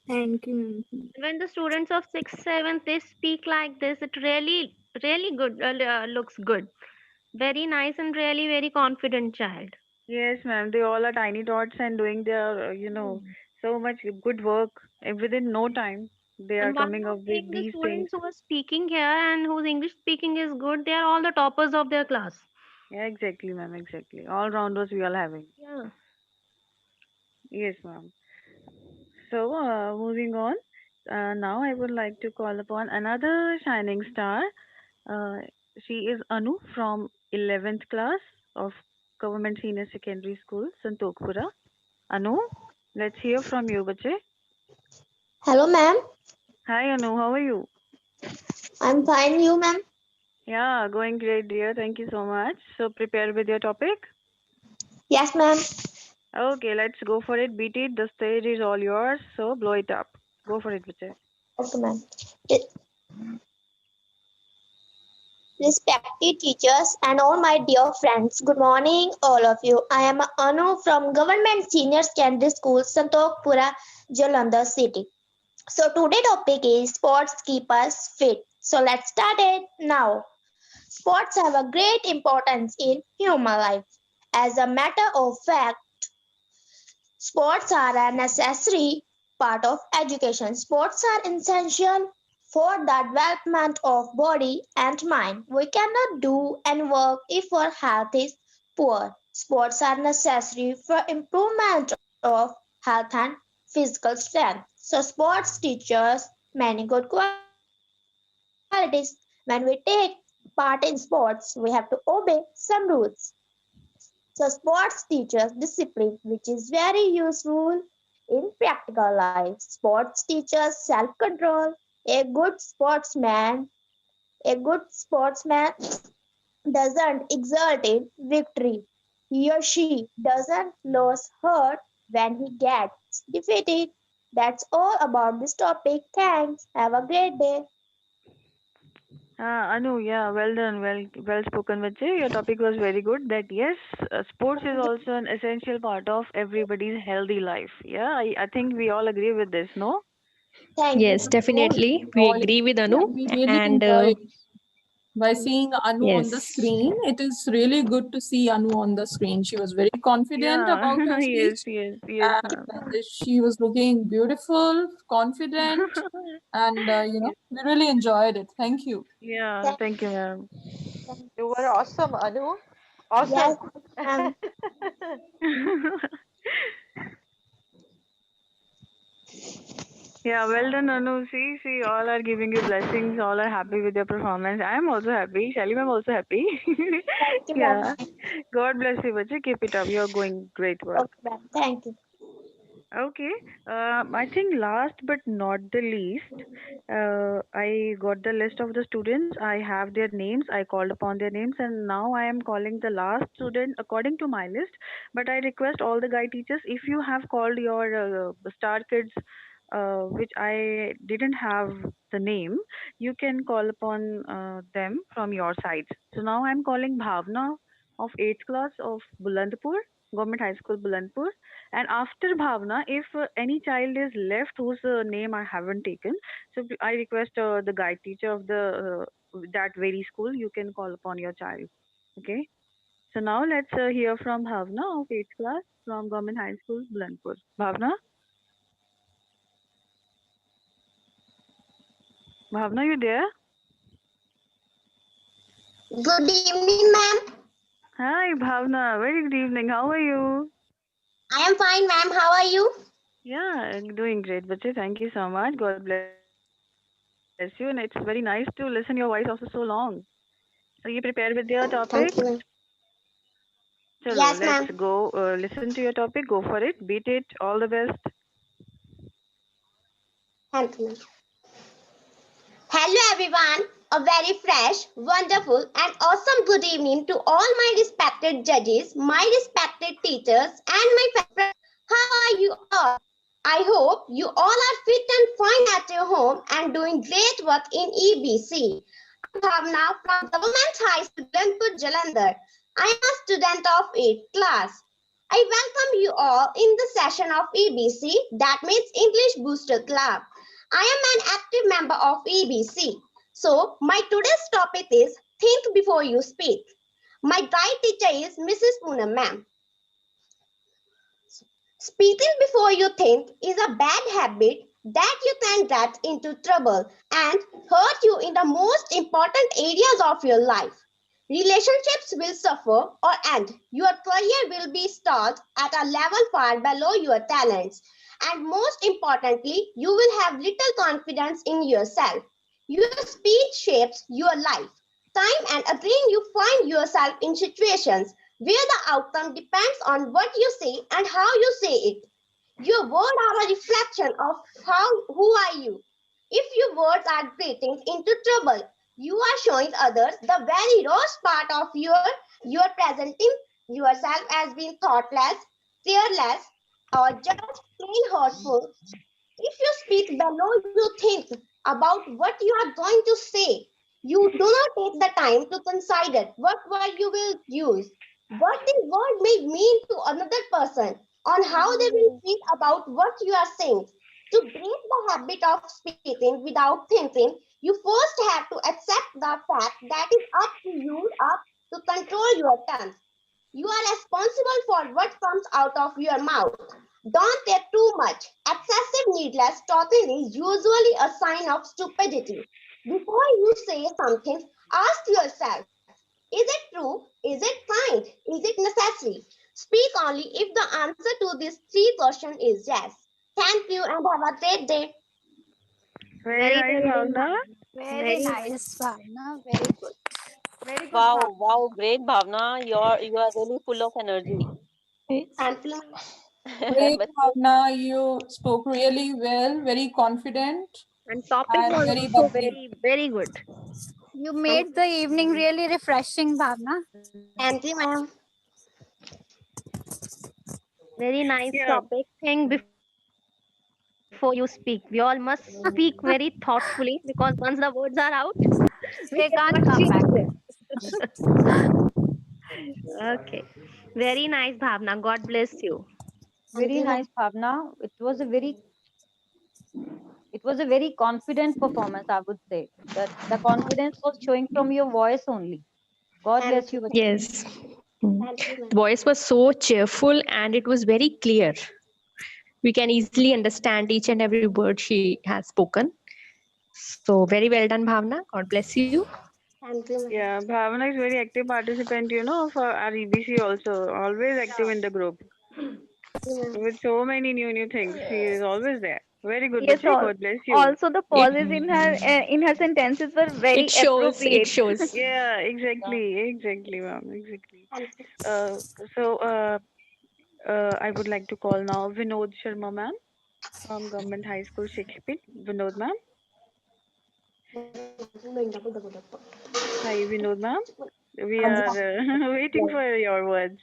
Speaker 17: Thank you, ma'am.
Speaker 12: When the students of 6th, 7th, they speak like this, it really good looks good. Very nice and really very confident child.
Speaker 1: Yes, ma'am. They all are tiny tots and doing their, so much good work. And within no time, they are
Speaker 12: And why
Speaker 1: coming
Speaker 12: not
Speaker 1: up with
Speaker 12: take the
Speaker 1: these things.
Speaker 12: students who are speaking here and whose English speaking is good? They are all the toppers of their class.
Speaker 1: Yeah, exactly, ma'am. Exactly. All rounders we are having.
Speaker 12: Yeah.
Speaker 1: Yes, ma'am. So, moving on. Now I would like to call upon another shining star. Uh, she is Anu from 11th class of Government Senior Secondary School, Santokpura. Anu, let's hear from you, bache.
Speaker 11: Hello, ma'am.
Speaker 1: Hi, Anu. How are you?
Speaker 11: I'm fine. You, ma'am?
Speaker 1: Yeah, going great, dear. Thank you so much. So, prepare with your topic.
Speaker 11: Yes, ma'am.
Speaker 1: Okay, let's go for it. Beat it. The stage is all yours. So, blow it up. Go for it, bache.
Speaker 11: Okay, ma'am. Respected teachers and all my dear friends, good morning, all of you. I am Anu from Government Senior Secondary School, Santokpura, Jalandhar city. So today topic is sports keep us fit. So let's start it now. Sports have a great importance in human life. As a matter of fact, sports are a necessary part of education. Sports are essential for the development of body and mind. We cannot do and work if our health is poor. Sports are necessary for improvement of health and physical strength. So sports teaches many good qualities. When we take part in sports, we have to obey some rules. So sports teaches discipline, which is very useful in practical life. Sports teaches self-control. A good sportsman, a good sportsman doesn't exult in victory. He or she doesn't lose heart when he gets defeated. That's all about this topic. Thanks. Have a great day.
Speaker 1: Anu, yeah, well done, well spoken, bache. Your topic was very good. That yes, sports is also an essential part of everybody's healthy life. Yeah, I think we all agree with this, no?
Speaker 5: Yes, definitely. We
Speaker 6: Enjoy.
Speaker 5: agree with Anu.
Speaker 6: We really
Speaker 5: And
Speaker 6: enjoy by seeing Anu on the
Speaker 5: yes.
Speaker 6: screen. It is really good to see Anu on the screen. She was very confident
Speaker 1: Yeah.
Speaker 6: about her
Speaker 1: Yes,
Speaker 6: speech.
Speaker 1: yes,
Speaker 6: And
Speaker 1: ma'am.
Speaker 6: she was looking beautiful, confident, and we really enjoyed it. Thank you.
Speaker 1: Yeah, thank you, ma'am.
Speaker 8: You were awesome, Anu. Awesome.
Speaker 1: Yeah, well done, Anu. See, all are giving you blessings. All are happy with your performance. I am also happy. Shelly, I'm also happy. Yeah. God bless you, Bache. Keep it up. You're going great work.
Speaker 11: Thank you.
Speaker 1: Okay. I think last but not the least, I got the list of the students. I have their names. I called upon their names, and now I am calling the last student according to my list. But I request all the guide teachers, if you have called your star kids, which I didn't have the name, you can call upon them from your side. So now I'm calling Bhavna of 8th class of Bulandpur, Government High School, Bulandpur. And after Bhavna, if any child is left whose name I haven't taken, so I request the guide teacher of the that very school, you can call upon your child. Okay. So now let's hear from Bhavna of 8th class from Government High School, Bulandpur. Bhavna? Bhavna, you there?
Speaker 11: Good evening, ma'am.
Speaker 1: Hi, Bhavna. Very good evening. How are you?
Speaker 11: I am fine, ma'am. How are you?
Speaker 1: Yeah, doing great, Bache. Thank you so much. God bless you. And it's very nice to listen your voice after so long. So you prepare with your topic?
Speaker 11: Thank you, ma'am.
Speaker 1: Chalo,
Speaker 11: Yes,
Speaker 1: let's
Speaker 11: ma'am.
Speaker 1: go. Listen to your topic. Go for it. Beat it. All the best.
Speaker 11: Thank you, ma'am. Hello, everyone. A very fresh, wonderful, and awesome good evening to all my respected judges, my respected teachers, and my friends. How are you all? I hope you all are fit and fine at your home and doing great work in EBC. I'm Bhavna from Government High School, Glenpur, Jalandhar. I am a student of 8th class. I welcome you all in the session of EBC, that means English Booster Club. I am an active member of EBC. So, my today's topic is Think Before You Speak. My guide teacher is Mrs. Poonam ma'am. Speaking before you think is a bad habit that you can get into trouble and hurt you in the most important areas of your life. Relationships will suffer or end. Your career will be stalled at a level far below your talents. And most importantly, you will have little confidence in yourself. Your speech shapes your life. Time and again, you find yourself in situations where the outcome depends on what you say and how you say it. Your words are a reflection of who are you. If your words are getting into trouble, you are showing others the very worst part of your presenting yourself as being thoughtless, careless, or just plain hurtful. If you speak below you think about what you are going to say, you do not take the time to consider what word you will use, what the word may mean to another person, on how they will feel about what you are saying. To break the habit of speaking without thinking, you first have to accept the fact that it's up to you up to control your tongue. You are responsible for what comes out of your mouth. Don't take too much. Excessive needless talking is usually a sign of stupidity. Before you say something, ask yourself, is it true? Is it kind? Is it necessary? Speak only if the answer to these three questions is yes. Thank you and have a great day.
Speaker 1: Very nice, Bhavna.
Speaker 2: Very nice, Bhavna. Very good.
Speaker 4: Very good. Wow, wow, great, Bhavna. You are really full of energy.
Speaker 11: Thank you.
Speaker 6: Great,
Speaker 4: But
Speaker 6: Bhavna. You spoke really well, very confident,
Speaker 15: And topic
Speaker 6: and
Speaker 15: was
Speaker 6: very
Speaker 15: also
Speaker 6: bubbly.
Speaker 15: very good.
Speaker 2: You made the evening really refreshing, Bhavna.
Speaker 11: Thank you, ma'am.
Speaker 15: Very nice
Speaker 1: Yeah.
Speaker 15: topic. Think before you speak. We all must speak very thoughtfully because once the words are out, we cannot
Speaker 2: They
Speaker 15: change
Speaker 2: can't come back.
Speaker 15: them. Okay. Very nice, Bhavna. God bless you.
Speaker 14: Very nice, Bhavna. It It was a very confident performance, I would say. That the confidence was showing from your voice only. God bless you. Bachcha.
Speaker 5: Yes. The voice was so cheerful and it was very clear. We can easily understand each and every word she has spoken. So very well done, Bhavna. God bless you.
Speaker 1: Yeah, Bhavana is very active participant, for our EBC also. Always active in the group. With so many new things. She is always there. Very good,
Speaker 10: Yes,
Speaker 1: Bache. God bless you.
Speaker 10: also the
Speaker 5: It
Speaker 10: pauses in her sentences were
Speaker 5: it
Speaker 10: very
Speaker 5: shows. It
Speaker 10: appropriate.
Speaker 5: shows.
Speaker 1: Yeah, exactly, ma'am. Exactly. Uh, so, I would like to call now Vinod Sharma, ma'am, from Government High School, Shikshapit. Vinod, ma'am. Hi, Vinod, ma'am. We are waiting for your words.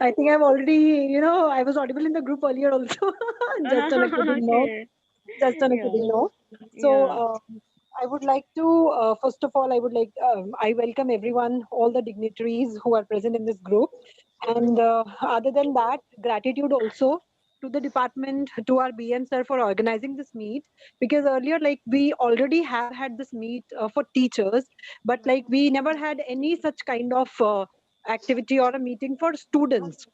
Speaker 18: I think I've already, I was audible in the group earlier also. Just on a kidding note.
Speaker 1: Okay.
Speaker 18: Just on a
Speaker 1: Yeah.
Speaker 18: kidding note. So,
Speaker 1: Yeah.
Speaker 18: I would like to, first of all, I welcome everyone, all the dignitaries who are present in this group. And other than that, gratitude also to the department, to our BM sir for organizing this meet. Because earlier, like, we already have had this meet for teachers, but like, we never had any such kind of activity or a meeting for students.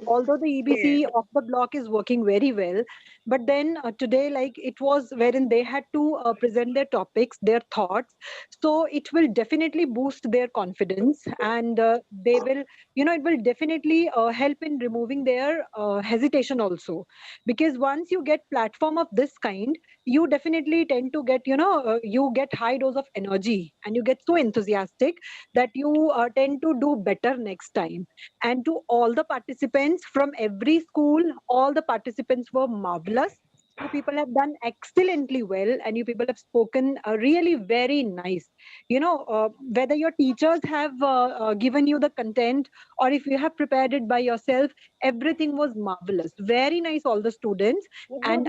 Speaker 18: Although the
Speaker 1: Yeah.
Speaker 18: EBC of the block is working very well, but then today, like, it was wherein they had to present their topics, their thoughts. So it will definitely boost their confidence, and they will, it will definitely help in removing their hesitation also. Because once you get platform of this kind, you definitely tend to get, you get high dose of energy, and you get so enthusiastic that you tend to do better next time. And to all the participants from every school, all the participants were marvelous. You people have done excellently well, and you people have spoken really very nice. Whether your teachers have given you the content, or if you have prepared it by yourself, everything was marvelous. Very nice, all the students. And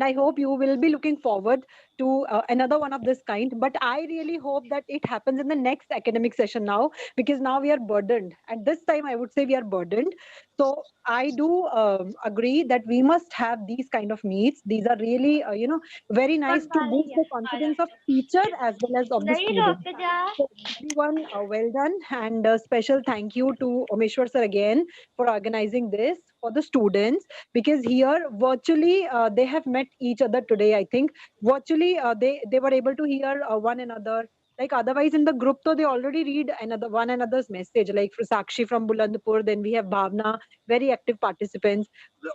Speaker 18: I hope you will be looking forward to another one of this kind. But I really hope that it happens in the next academic session now, because now we are burdened. At this time, I would say we are burdened. So I do agree that we must have these kind of meets. These are really, very nice to boost the confidence of teacher as well as of the student. So everyone, well done, and a special thank you to Omeshwar sir again for organizing this for the students, because here virtually they have met each other today. I think virtually they were able to hear one another. Like, otherwise in the group, so they already read one another's message. Like for Sakshi from Bulandpur, then we have Bhavna, very active participants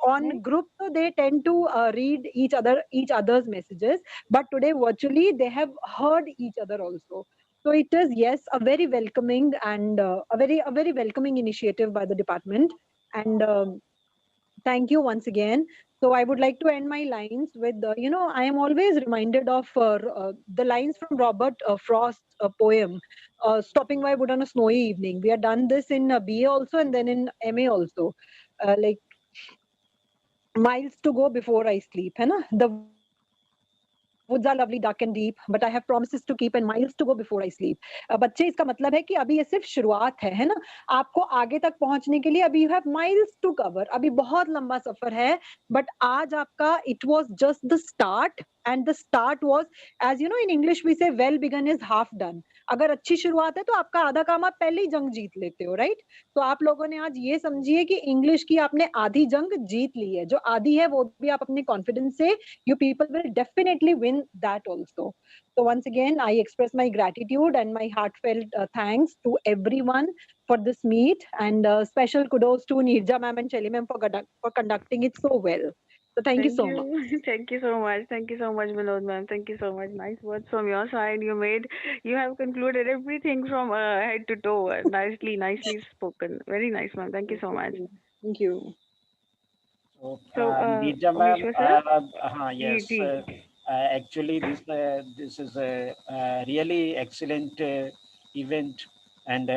Speaker 18: on group. So they tend to read each other's messages. But today virtually they have heard each other also. So it is, yes, a very welcoming and a very welcoming initiative by the department. And thank you once again. So I would like to end my lines with, I am always reminded of the lines from Robert Frost's poem, Stopping by Wood on a Snowy Evening. We have done this in BA also, and then in MA also. Like, miles to go before I sleep, है ना? The woods are lovely, dark and deep, but I have promises to keep and miles to go before I sleep. बच्चे, इसका मतलब है कि अभी ये सिर्फ शुरुआत है ना? आपको आगे तक पहुंचने के लिए अभी you have miles to cover. अभी बहुत लंबा सफर है, but आज आपका it was just the start, and the start was, as you know, in English we say well begun is half done. अगर अच्छी शुरुआत है तो आपका आधा काम आप पहले ही जंग जीत लेते हो, राइट? तो आप लोगों ने आज ये समझिए कि इंग्लिश की आपने आधी जंग जीत ली है, जो आधी है वो भी आप अपने कॉन्फिडेंस से, you people will definitely win that also. So once again, I express my gratitude and my heartfelt thanks to everyone for this meet, and special kudos to Neerja ma'am and Shelly ma'am for conducting it so well. So thank you
Speaker 1: Thank
Speaker 18: so much.
Speaker 1: you. Thank you so much. Thank you so much, Vinod ma'am. Thank you so much. Nice words from your side. You have concluded everything from head to toe. Nicely spoken. Very nice, ma'am. Thank you so much.
Speaker 18: Thank you.
Speaker 19: So,
Speaker 1: So,
Speaker 19: Neerja ma'am,
Speaker 1: Omeshwar sir?
Speaker 19: yes,
Speaker 1: Ji.
Speaker 19: actually, this is a really excellent event, and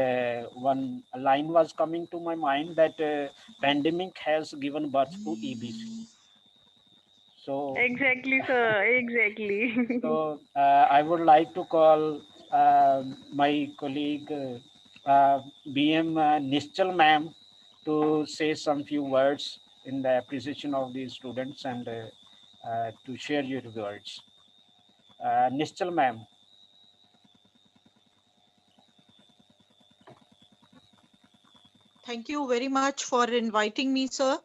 Speaker 19: one line was coming to my mind that pandemic has given birth to EBC. So,
Speaker 1: Exactly, sir. Exactly.
Speaker 19: so I would like to call my colleague BM Nischal ma'am to say some few words in the appreciation of these students and to share your words. Nischal ma'am.
Speaker 20: Thank you very much for inviting me, sir.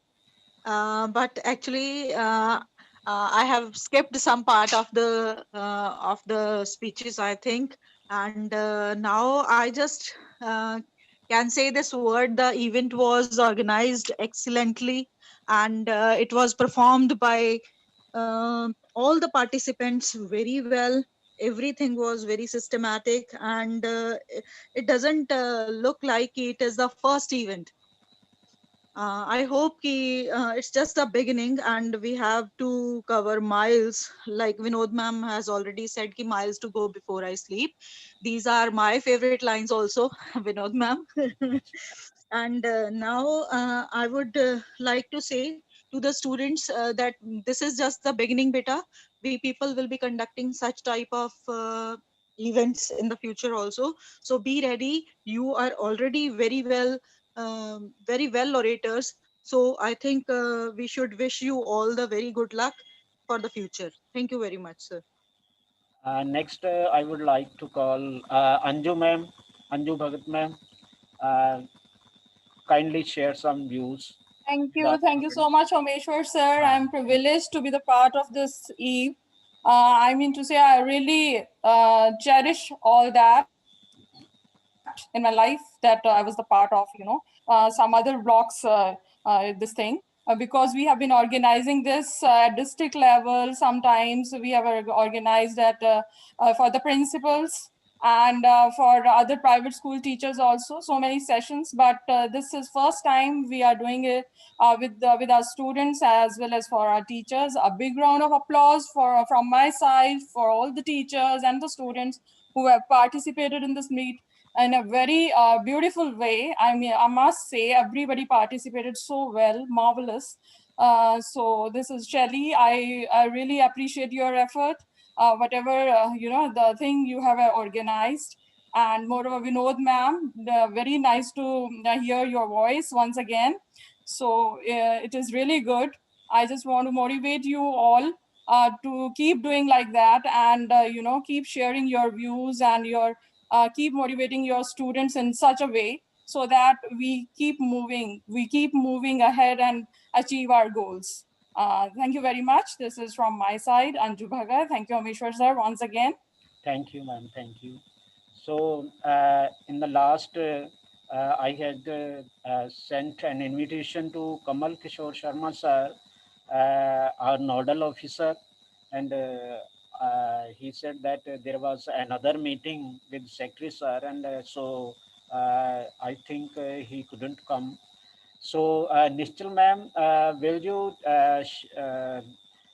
Speaker 20: But actually, I have skipped some part of the speeches, I think, and now I just can say this word: the event was organized excellently, and it was performed by all the participants very well. Everything was very systematic, and it doesn't look like it is the first event. I hope it's just a beginning and we have to cover miles. Like Vinod ma'am has already said, ki miles to go before I sleep. These are my favorite lines also, Vinod ma'am. And now I would like to say to the students that this is just the beginning beta. We people will be conducting such type of events in the future also. So be ready. You are already very well orators. So I think we should wish you all the very good luck for the future. Thank you very much, sir.
Speaker 19: Next, I would like to call Anju ma'am, Anju Bhagat ma'am. Kindly share some views.
Speaker 6: Thank you so much, Omeshwar sir. I'm privileged to be the part of this eve. I mean to say, I really cherish all that in my life that I was the part of, some other blocks, this thing. Because we have been organizing this at district level. Sometimes we have organized at for the principals and for other private school teachers also, so many sessions. But this is first time we are doing it with our students as well as for our teachers. A big round of applause from my side for all the teachers and the students who have participated in this meet in a very beautiful way. I mean, I must say everybody participated so well, marvelous. So this is Shelly. I really appreciate your effort, whatever, the thing you have organized. And moreover, Vinod ma'am, very nice to hear your voice once again. So it is really good. I just want to motivate you all to keep doing like that, and keep sharing your views and your keep motivating your students in such a way so that we keep moving ahead and achieve our goals. Thank you very much. This is from my side, Anju Bhagat. Thank you, Omeshwar sir, once again.
Speaker 19: Thank you, ma'am. Thank you. So in the last, I had sent an invitation to Kamal Kishore Sharma sir, our nodal officer, and he said that there was another meeting with Secretary sir, and so I think he couldn't come. So Nischal ma'am, will you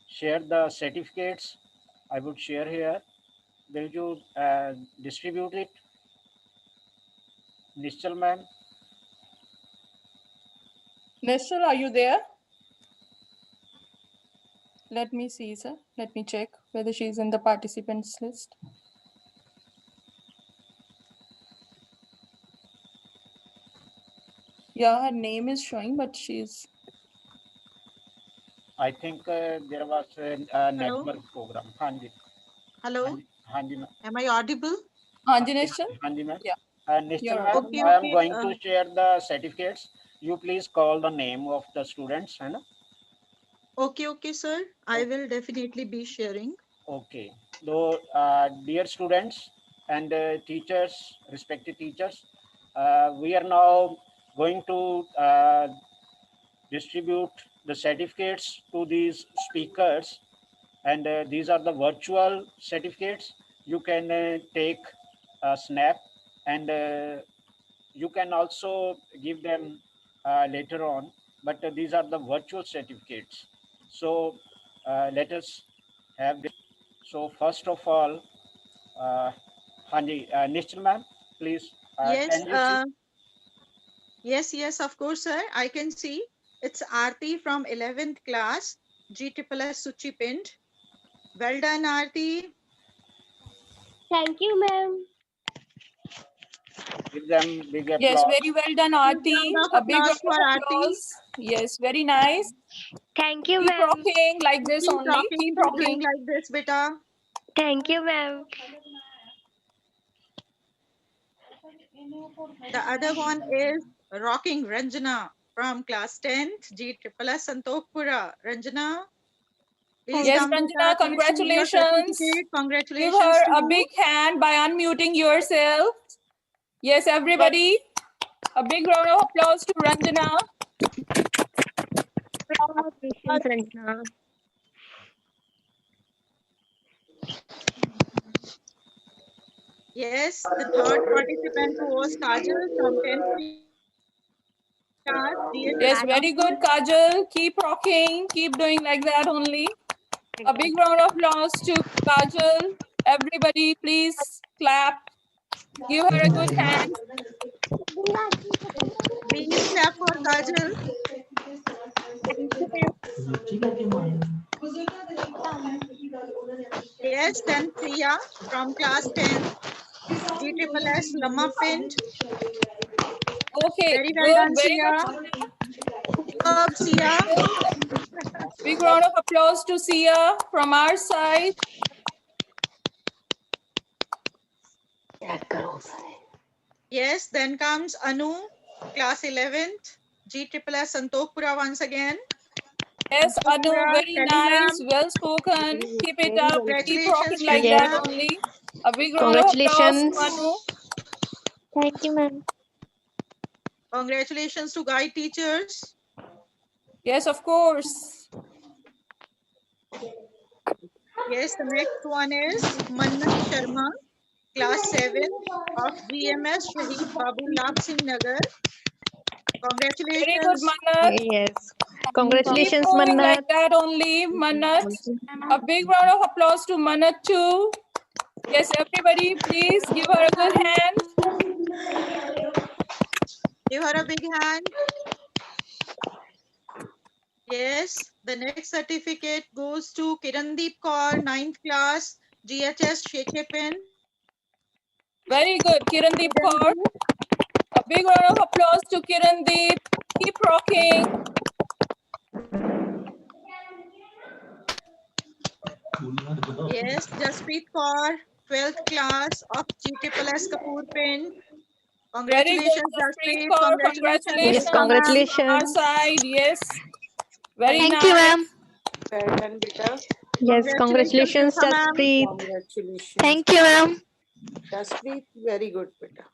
Speaker 19: share the certificates? I would share here. Will you distribute it? Nischal ma'am?
Speaker 6: Nishal, are you there? Let me see, sir. Let me check whether she's in the participants list. Yeah, her name is showing, but she's...
Speaker 19: I think there was a network program. Hanji.
Speaker 20: Hello.
Speaker 19: Hanji ma'am.
Speaker 20: Am I audible?
Speaker 6: Hanji Nishal?
Speaker 19: Hanji ma'am.
Speaker 6: Yeah.
Speaker 19: Nischal ma'am,
Speaker 20: Okay,
Speaker 19: I am
Speaker 20: okay.
Speaker 19: going to share the certificates. You please call the name of the students. Hai na?
Speaker 20: Okay, sir. I will definitely be sharing.
Speaker 19: Okay. So, dear students and teachers, respected teachers, we are now going to distribute the certificates to these speakers, and these are the virtual certificates. You can take a snap, and you can also give them later on, but these are the virtual certificates. So let us have this. So first of all, Hanji, Nischal ma'am, please,
Speaker 20: Yes,
Speaker 19: can you see?
Speaker 20: yes, of course, sir. I can see. It's Aarti from 11th class, GSSS Suchi Pind. Well done, Aarti.
Speaker 11: Thank you, ma'am.
Speaker 19: Give them big applause.
Speaker 6: Yes, very well done, Aarti.
Speaker 20: Round of
Speaker 6: A big round
Speaker 20: applause for
Speaker 6: of
Speaker 20: Aarti.
Speaker 6: applause. Yes, very nice.
Speaker 15: Thank you,
Speaker 6: Keep
Speaker 15: ma'am.
Speaker 6: rocking like this
Speaker 20: Keep
Speaker 6: only.
Speaker 20: rocking,
Speaker 6: Keep
Speaker 20: keep
Speaker 6: rocking.
Speaker 20: doing like this, beta.
Speaker 15: Thank you, ma'am.
Speaker 20: The other one is Rocking Ranjana from class 10th, GSSS Santokpura. Ranjana, please
Speaker 6: Yes,
Speaker 20: come, beta.
Speaker 6: Ranjana,
Speaker 20: Please receive your
Speaker 6: congratulations.
Speaker 20: certificate.
Speaker 6: Give
Speaker 20: Congratulations
Speaker 6: her
Speaker 20: to
Speaker 6: a
Speaker 20: you.
Speaker 6: big hand by unmuting yourself. Yes, everybody. A big round of applause to Ranjana.
Speaker 15: Congratulations, Ranjana.
Speaker 20: Yes, the third participant was Kajal from 10th class.
Speaker 6: Yes, very good, Kajal. Keep rocking. Keep doing like that only. A big round of applause to Kajal. Everybody, please clap. Give her a good hand.
Speaker 20: Please clap for Kajal. Yes, then Priya from class 10, GSSS Lama Pind.
Speaker 6: Okay,
Speaker 20: Very well
Speaker 6: good,
Speaker 20: done,
Speaker 6: very
Speaker 20: Sia.
Speaker 6: good.
Speaker 20: Superb, Sia.
Speaker 6: Big round of applause to Sia from our side.
Speaker 20: Yes, then comes Anu, class 11th, GSSS Santokpura once again.
Speaker 6: Yes, Anu,
Speaker 20: Santokpura,
Speaker 6: very
Speaker 20: Kelly
Speaker 6: nice,
Speaker 20: ma'am.
Speaker 6: well spoken. Keep it up. Keep
Speaker 20: Congratulations,
Speaker 6: rocking like
Speaker 20: Kelly
Speaker 6: that
Speaker 20: ma'am.
Speaker 6: only. A big round of applause to Anu.
Speaker 15: Thank you, ma'am.
Speaker 20: Congratulations to guide teachers.
Speaker 6: Yes, of course.
Speaker 20: Yes, the next one is Mannat Sharma, class 7 of GMS Shahid Babu Lal Singh Nagar.
Speaker 6: Very good,
Speaker 20: Congratulations.
Speaker 6: Mannat.
Speaker 21: Yes.
Speaker 6: Keep
Speaker 21: Congratulations,
Speaker 6: moving like
Speaker 21: Mannat.
Speaker 6: that only, Mannat. A big round of applause to Mannat too. Yes, everybody, please give her a good hand.
Speaker 20: Give her a big hand. Yes, the next certificate goes to Kirandeep Kaur, 9th class, GHS Shekhepin.
Speaker 6: Very good, Kirandeep Kaur. A big round of applause to Kirandeep. Keep rocking.
Speaker 20: Yes, Jasprit Kaur, 12th class of GSSS Kapoor Pind.
Speaker 6: Very good,
Speaker 20: Congratulations,
Speaker 6: Jasprit
Speaker 20: Jasprit.
Speaker 6: Kaur.
Speaker 20: Congratulations,
Speaker 6: Congratulations
Speaker 21: Yes,
Speaker 20: Beta ma'am.
Speaker 6: from our
Speaker 21: congratulations.
Speaker 6: side. Yes, very
Speaker 9: Thank
Speaker 6: nice.
Speaker 9: you, ma'am. Well done, beta.
Speaker 21: Yes, congratulations,
Speaker 20: Beta ma'am.
Speaker 21: Jaspreet.
Speaker 9: Congratulations.
Speaker 17: Thank you, ma'am.
Speaker 9: Jaspreet, very good, beta.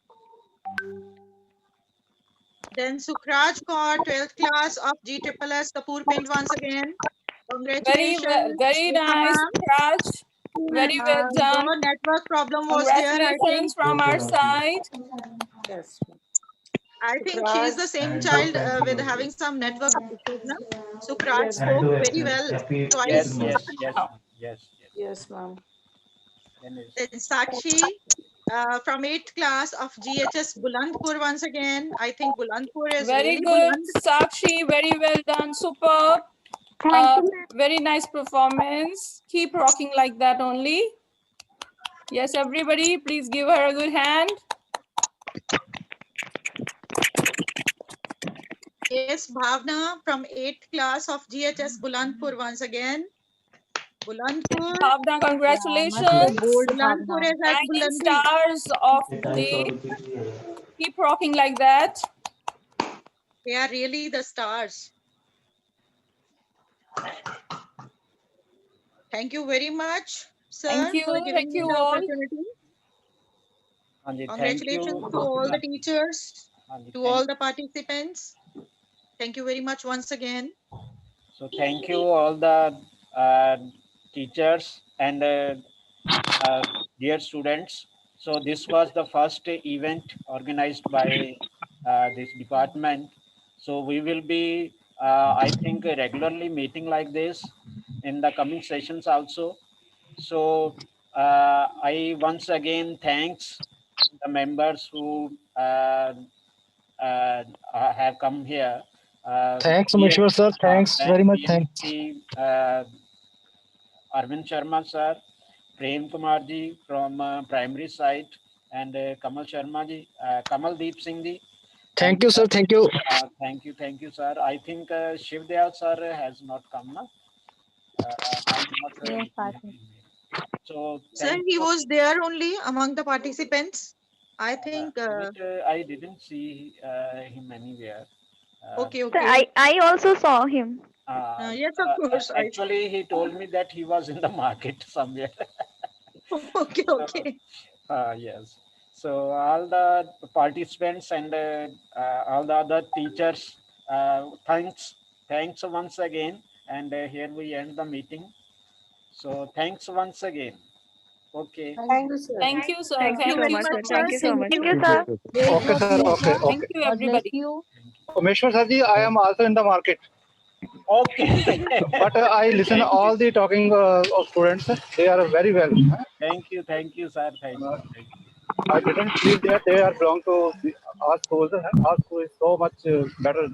Speaker 20: Then Sukhraj Kaur, 12th class of GSSS Kapoor Pind once again. Congratulations,
Speaker 6: Very
Speaker 20: Beta
Speaker 6: nice,
Speaker 20: ma'am.
Speaker 6: Raj. Very well done.
Speaker 20: Though network problem was there, I think.
Speaker 6: Congratulations from our side.
Speaker 9: Yes.
Speaker 20: I think she's the same child with having some network issues now. Sukhraj
Speaker 9: Yes.
Speaker 20: spoke very well
Speaker 19: Yes,
Speaker 20: twice.
Speaker 19: yes, yes, yes, yes.
Speaker 9: Yes, ma'am.
Speaker 20: Then Sakshi from 8th class of GHS Bulandpur once again. I think Bulandpur is
Speaker 6: Very
Speaker 20: really
Speaker 6: good,
Speaker 20: Buland.
Speaker 6: Sakshi. Very well done. Superb. Very nice performance. Keep rocking like that only. Yes, everybody, please give her a good hand.
Speaker 20: Yes, Bhavna from 8th class of GHS Bulandpur once again. Bulandpur.
Speaker 6: Bhavna, congratulations.
Speaker 20: Bulandpur is at
Speaker 6: Shining
Speaker 20: Bulandi.
Speaker 6: stars of the day. Keep rocking like that.
Speaker 20: They are really the stars. Thank you very much, sir,
Speaker 6: Thank you.
Speaker 20: for giving
Speaker 6: Thank
Speaker 20: me
Speaker 6: you
Speaker 20: the
Speaker 6: all.
Speaker 20: opportunity.
Speaker 19: Thank you.
Speaker 20: Congratulations to all the teachers, to all the participants. Thank you very much once again.
Speaker 19: So thank you all the teachers and dear students. So this was the first event organized by this department. So we will be, I think, regularly meeting like this in the coming sessions also. So I once again thanks the members who have come here.
Speaker 22: Thanks, Someshwar sir. Thanks very much. Thanks.
Speaker 19: Arvind Sharma sir, Prem Kumar ji from primary side, and Kamal Sharma ji, Kamal Deep Singh ji.
Speaker 22: Thank you, sir. Thank you.
Speaker 19: Thank you, sir. I think Shiv Dayal sir has not come now. I'm not
Speaker 2: Yes,
Speaker 19: looking
Speaker 2: I
Speaker 19: at
Speaker 2: think.
Speaker 19: him. So
Speaker 20: Sir,
Speaker 19: thank
Speaker 20: he
Speaker 19: you.
Speaker 20: was there only among the participants. I think.
Speaker 19: But I didn't see him anywhere.
Speaker 20: Okay,
Speaker 10: Sir,
Speaker 20: okay.
Speaker 10: I also saw him.
Speaker 20: Yes, of course.
Speaker 19: Actually, he told me that he was in the market somewhere.
Speaker 20: Okay,
Speaker 19: So,
Speaker 20: okay.
Speaker 19: yes. So all the participants and all the other teachers, thanks once again. And here we end the meeting. So thanks once again. Okay.
Speaker 9: Thank you, sir.
Speaker 6: Thank you, sir.
Speaker 10: Thank you
Speaker 20: Thank you
Speaker 10: so
Speaker 20: very
Speaker 10: much,
Speaker 20: much,
Speaker 10: sir.
Speaker 20: sir.
Speaker 10: Thank you so much.
Speaker 20: Thank
Speaker 10: Thank
Speaker 20: you.
Speaker 10: you, sir.
Speaker 22: Okay, sir. Okay,
Speaker 6: Thank
Speaker 22: okay.
Speaker 6: you,
Speaker 14: God bless
Speaker 6: everybody.
Speaker 14: you.
Speaker 22: Umeshwar Sarji, I am also in the market.
Speaker 19: Okay.
Speaker 22: But I listen all the talking of students. They are very well.
Speaker 19: Thank you, sir. Thank you.
Speaker 22: I didn't feel that they are belong to our schools. Our school is so much better.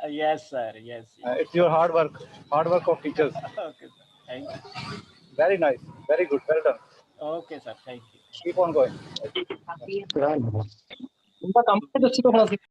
Speaker 19: Yes, sir. Yes.
Speaker 22: It's your hard work of teachers.
Speaker 19: Okay, sir. Thank you.
Speaker 22: Very nice, very good, well done.
Speaker 19: Okay, sir. Thank you.
Speaker 22: Keep on going.